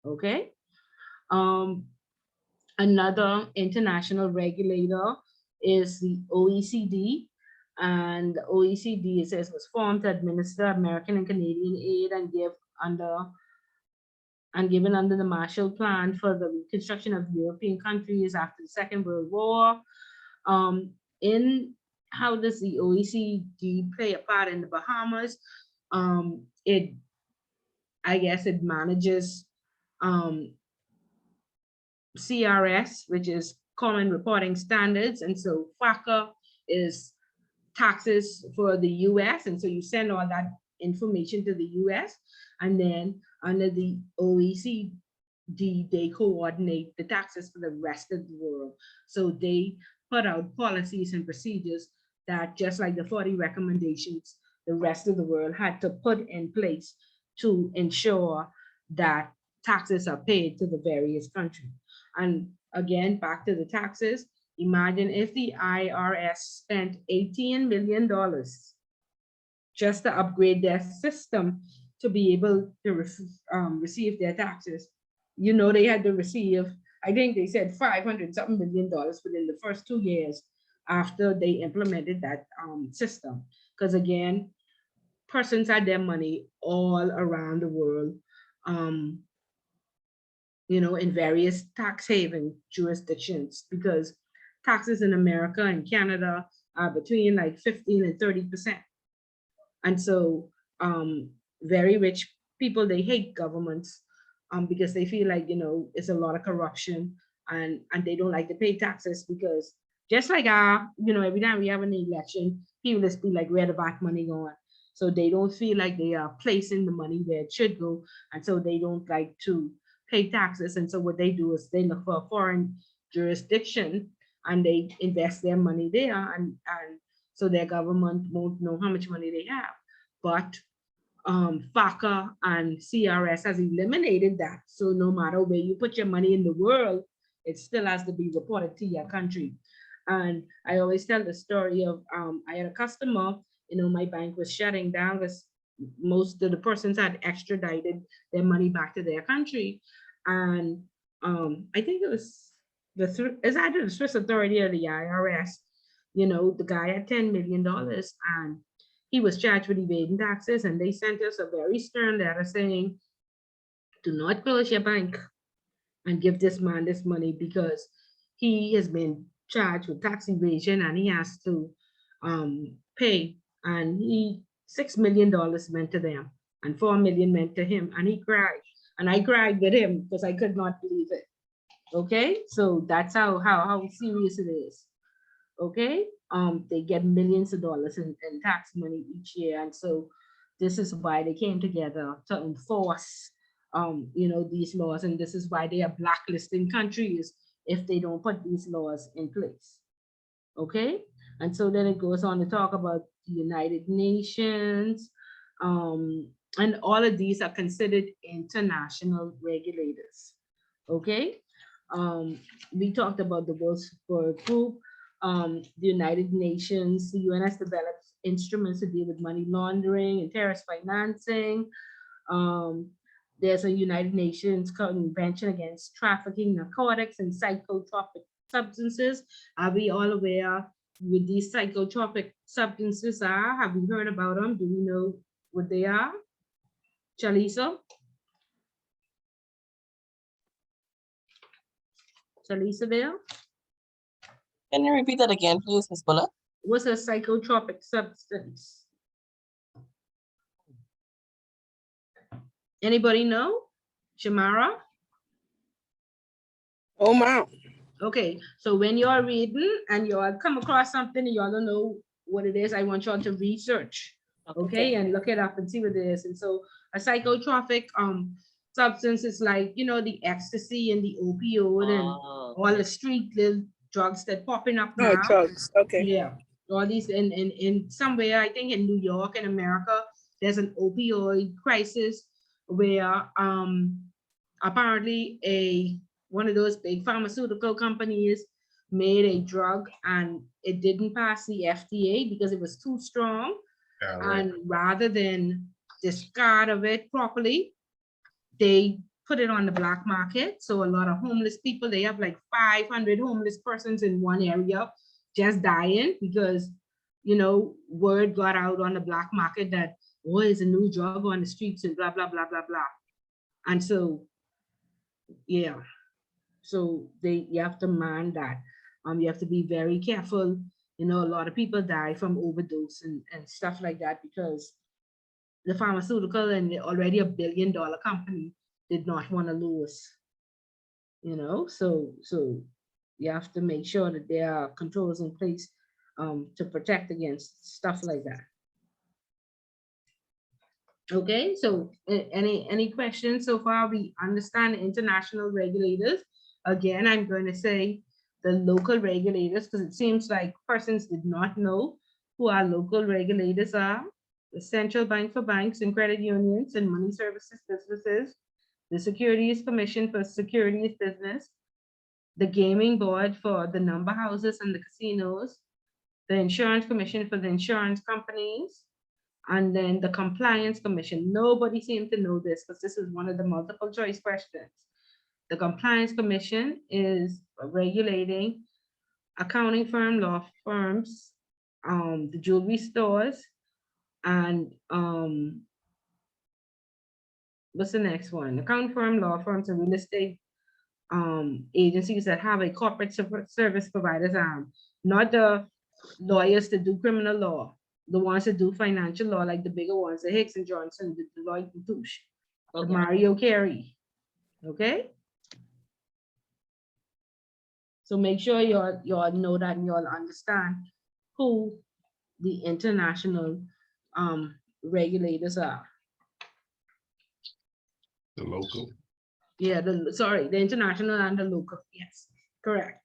Okay. Another international regulator is the OECD, and the OECD, it says, was formed to administer American and Canadian aid and given under the Marshall Plan for the reconstruction of European countries after the Second World War. In how does the OECD play a part in the Bahamas? I guess it manages CRS, which is Common Reporting Standards. And so FACA is taxes for the US. And so you send all that information to the US. And then under the OECD, they coordinate the taxes for the rest of the world. So they put out policies and procedures that, just like the 40 recommendations, the rest of the world had to put in place to ensure that taxes are paid to the various countries. And again, back to the taxes, imagine if the IRS spent $18 million just to upgrade their system to be able to receive their taxes. They had to receive, I think they said $500-something million within the first 2 years after they implemented that system. Because again, persons had their money all around the world, in various tax haven jurisdictions, because taxes in America and Canada are between like 15 and 30%. And so very rich people, they hate governments because they feel like, it's a lot of corruption, and they don't like to pay taxes because Just like every time we have an election, people just be like, where the back money going? So they don't feel like they are placing the money where it should go. And so they don't like to pay taxes. And so what they do is they look for a foreign jurisdiction and they invest their money there. And so their government won't know how much money they have. But FACA and CRS has eliminated that. So no matter where you put your money in the world, it still has to be reported to your country. And I always tell the story of I had a customer, my bank was shutting down because most of the persons had extradited their money back to their country. And I think it was it's either the Swiss authority or the IRS. The guy had $10 million and he was charged with evading taxes, and they sent us a very stern letter saying, do not close your bank and give this man this money because he has been charged with tax evasion and he has to pay. And $6 million went to them and $4 million went to him, and he cried. And I cried with him because I could not believe it. Okay, so that's how serious it is. Okay, they get millions of dollars in tax money each year, and so this is why they came together to enforce these laws, and this is why they are blacklisting countries if they don't put these laws in place. Okay, and so then it goes on to talk about the United Nations, and all of these are considered international regulators. Okay, we talked about the World Support Group, the United Nations. The UN has developed instruments to deal with money laundering and terrorist financing. There's a United Nations Convention against trafficking, narcotics, and psychotropic substances. Are we all aware what these psychotropic substances are? Have we heard about them? Do we know what they are? Chalisa? Chalisa there? Can you repeat that again, please, Ms. Bullock? What's a psychotropic substance? Anybody know? Shamara? Oh, my. Okay, so when you're reading and you'll come across something and y'all don't know what it is, I want y'all to research, okay, and look it up and see what it is. And so a psychotropic substance is like, the ecstasy and the opioid and all the street little drugs that popping up now. Drugs, okay. Yeah, all these in somewhere, I think in New York in America, there's an opioid crisis where apparently one of those big pharmaceutical companies made a drug and it didn't pass the FDA because it was too strong. Yeah, right. And rather than discard of it properly, they put it on the black market. So a lot of homeless people, they have like 500 homeless persons in one area just dying because, word got out on the black market that, oh, it's a new drug on the streets and blah, blah, blah, blah, blah. And so, yeah. So you have to mind that. You have to be very careful. A lot of people die from overdose and stuff like that because the pharmaceutical and already $1 billion company did not want to lose. So you have to make sure that there are controls in place to protect against stuff like that. Okay, so any questions so far? We understand international regulators. Again, I'm going to say the local regulators because it seems like persons did not know who our local regulators are. The Central Bank for Banks and Credit Unions and Money Services Businesses, the Securities Commission for Securities Business, the Gaming Board for the number houses and the casinos, the Insurance Commission for the insurance companies, and then the Compliance Commission. Nobody seemed to know this because this is one of the multiple choice questions. The Compliance Commission is regulating accounting firm, law firms, the jewelry stores, and what's the next one? Accounting firm, law firms, and real estate agencies that have a corporate service providers arm, not the lawyers that do criminal law, the ones that do financial law, like the bigger ones, the Hicks and Johnson, the Deloitte and Touche, the Mario Carey. Okay. So make sure you all know that and you all understand who the international regulators are. The local. Yeah, the international and the local. Yes, correct.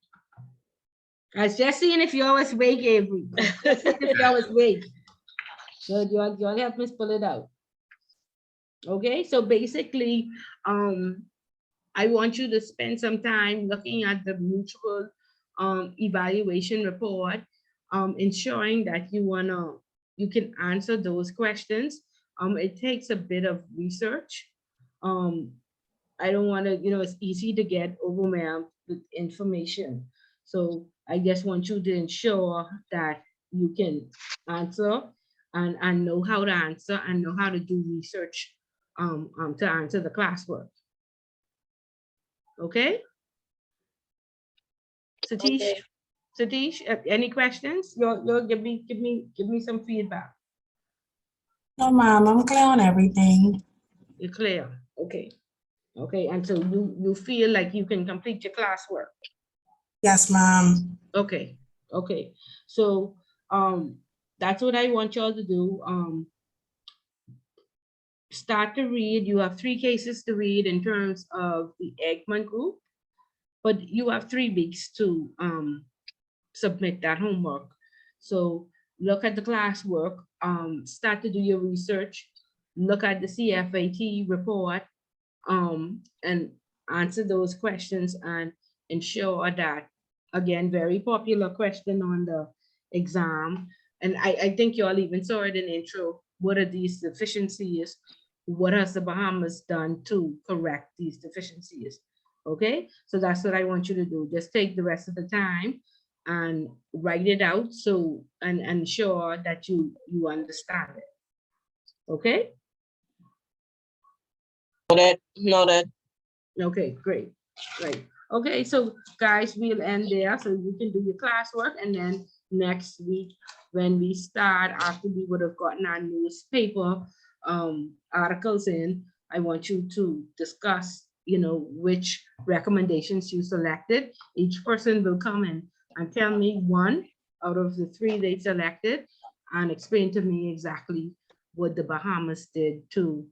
I was just seeing if you always wake, Avery. If you always wake. So you all help me pull it out. Okay, so basically, I want you to spend some time looking at the mutual evaluation report, ensuring that you can answer those questions. It takes a bit of research. I don't want to, it's easy to get overwhelmed with information. So I just want you to ensure that you can answer and know how to answer and know how to do research to answer the classwork. Okay? Satish, any questions? You'll give me some feedback. No, ma'am, I'm clear on everything. You're clear. Okay. Okay, and so you feel like you can complete your classwork. Yes, ma'am. Okay, okay. So that's what I want y'all to do. Start to read. You have 3 cases to read in terms of the Eggman group, but you have 3 weeks to submit that homework. So look at the classwork, start to do your research, look at the CFAT report, and answer those questions and ensure that, again, very popular question on the exam. And I think you all even saw it in intro. What are these deficiencies? What has the Bahamas done to correct these deficiencies? Okay, so that's what I want you to do. Just take the rest of the time and write it out and ensure that you understand it. Okay. Noted. Okay, great. Right. Okay, so guys, we'll end there so you can do your classwork, and then next week when we start, after we would have gotten our newspaper articles in, I want you to discuss, which recommendations you selected. Each person will come in and tell me 1 out of the 3 they selected and explain to me exactly what the Bahamas did to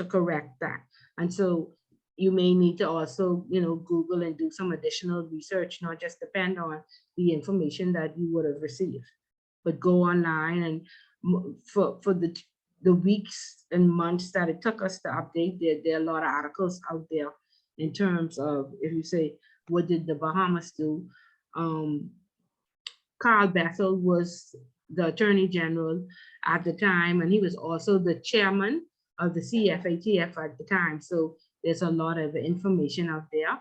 correct that. And so you may need to also, Google and do some additional research, not just depend on the information that you would have received, but go online and for the weeks and months that it took us to update, there are a lot of articles out there in terms of, if you say, what did the Bahamas do? Carl Bethel was the Attorney General at the time, and he was also the chairman of the CFATF at the time. So there's a lot of information out there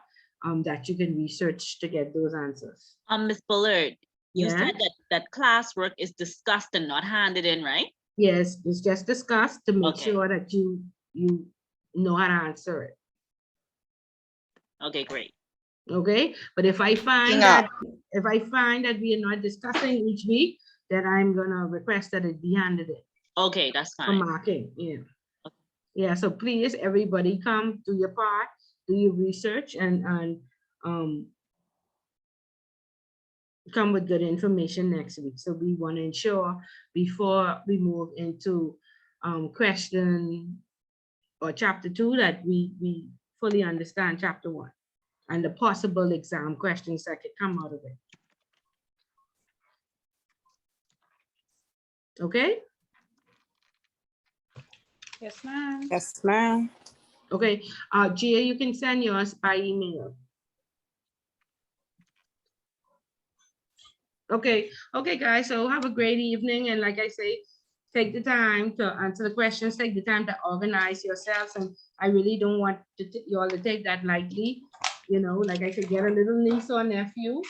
that you can research to get those answers. Ms. Bullard, you Yes. said that classwork is discussed and not handed in, right? Yes, it's just discussed to make Okay. sure that you know how to answer it. Okay, great. Okay, but if I find that we are not discussing each week, then I'm gonna request that it be handed in Okay, that's for fine. marking. Yeah. Yeah, so please, everybody come do your part, do your research, and come with good information next week. So we want to ensure before we move into question or chapter 2 that we fully understand chapter 1 and the possible exam questions that could come out of it. Okay? Yes, ma'am. Yes, ma'am. Okay, Gia, you can send yours by email. Okay, guys, so have a great evening. And like I say, take the time to answer the questions, take the time to organize yourselves. And I really don't want you all to take that lightly. Like I said, get a little niece or nephew,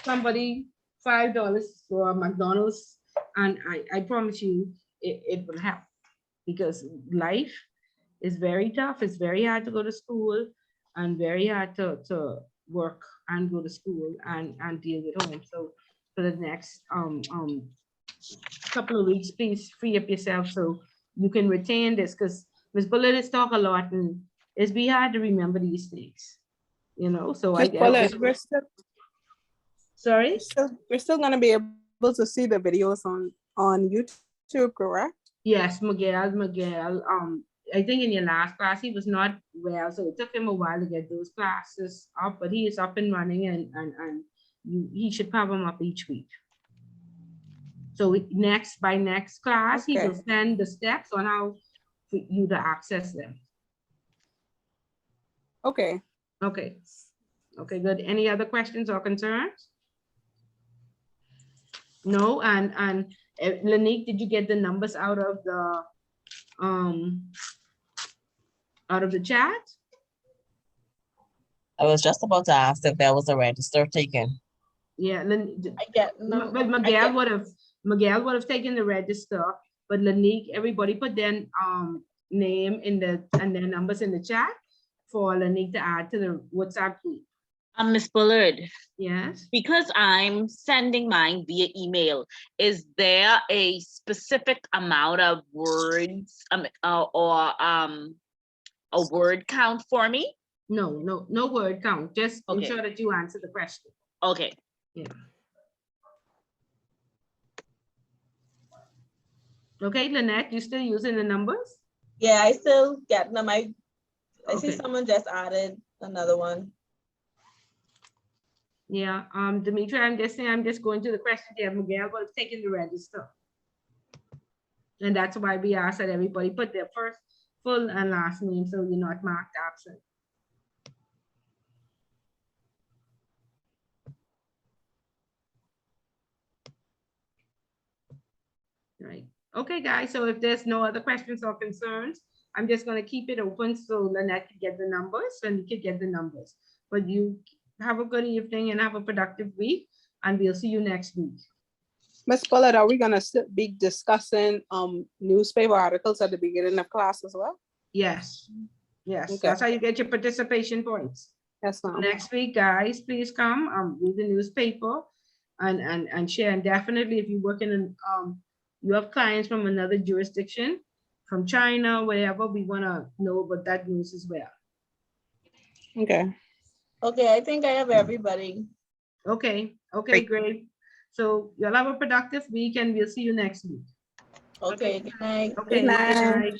somebody $5 for McDonald's. And I promise you, it will help, because life is very tough. It's very hard to go to school and very hard to work and go to school and deal with home. So for the next couple of weeks, please free up yourself so you can retain this, because Ms. Bullet has talked a lot and it's be hard to remember these things, so Miss Bullard, Sorry? We're still gonna be able to see the videos on YouTube, correct? Yes, Miguel. I think in your last class he was not well, so it took him a while to get those classes up, but he is up and running, and he should have them up each week. So by next class, he will send the steps on how for you to access them. Okay. Okay. Okay, good. Any other questions or concerns? No, and Lanique, did you get the numbers out of the chat? I was just about to ask if there was a register taken. Yeah, no, but Miguel would have taken the register, but Lanique, everybody put their name and their numbers in the chat for Lanique to add to the WhatsApp group. Miss Bullard. Yes. Because I'm sending mine via email, is there a specific amount of words or a word count for me? No word count. Just ensure that you answer the question. Okay. Yeah. Okay, Lynette, you still using the numbers? Yeah, I still get them. I see someone just added another one. Yeah, Dimitri, I'm just going to the question here. Miguel was taking the register. And that's why we asked that everybody put their first, full, and last name so you're not marked absent. Right. Okay, guys, so if there's no other questions or concerns, I'm just going to keep it open so Lynette can get the numbers and you can get the numbers. But you have a good evening and have a productive week, and we'll see you next week. Ms. Bullard, are we gonna be discussing newspaper articles at the beginning of class as well? Yes. Yes, Okay. that's how you get your participation points. Yes, ma'am. Next week, guys, please come read the newspaper and share. And definitely, if you work in you have clients from another jurisdiction, from China, wherever, we want to know about that news as well. Okay. Okay, I think I have everybody. Okay, great. So you'll have a productive week and we'll see you next week. Okay, good night. Okay, good night.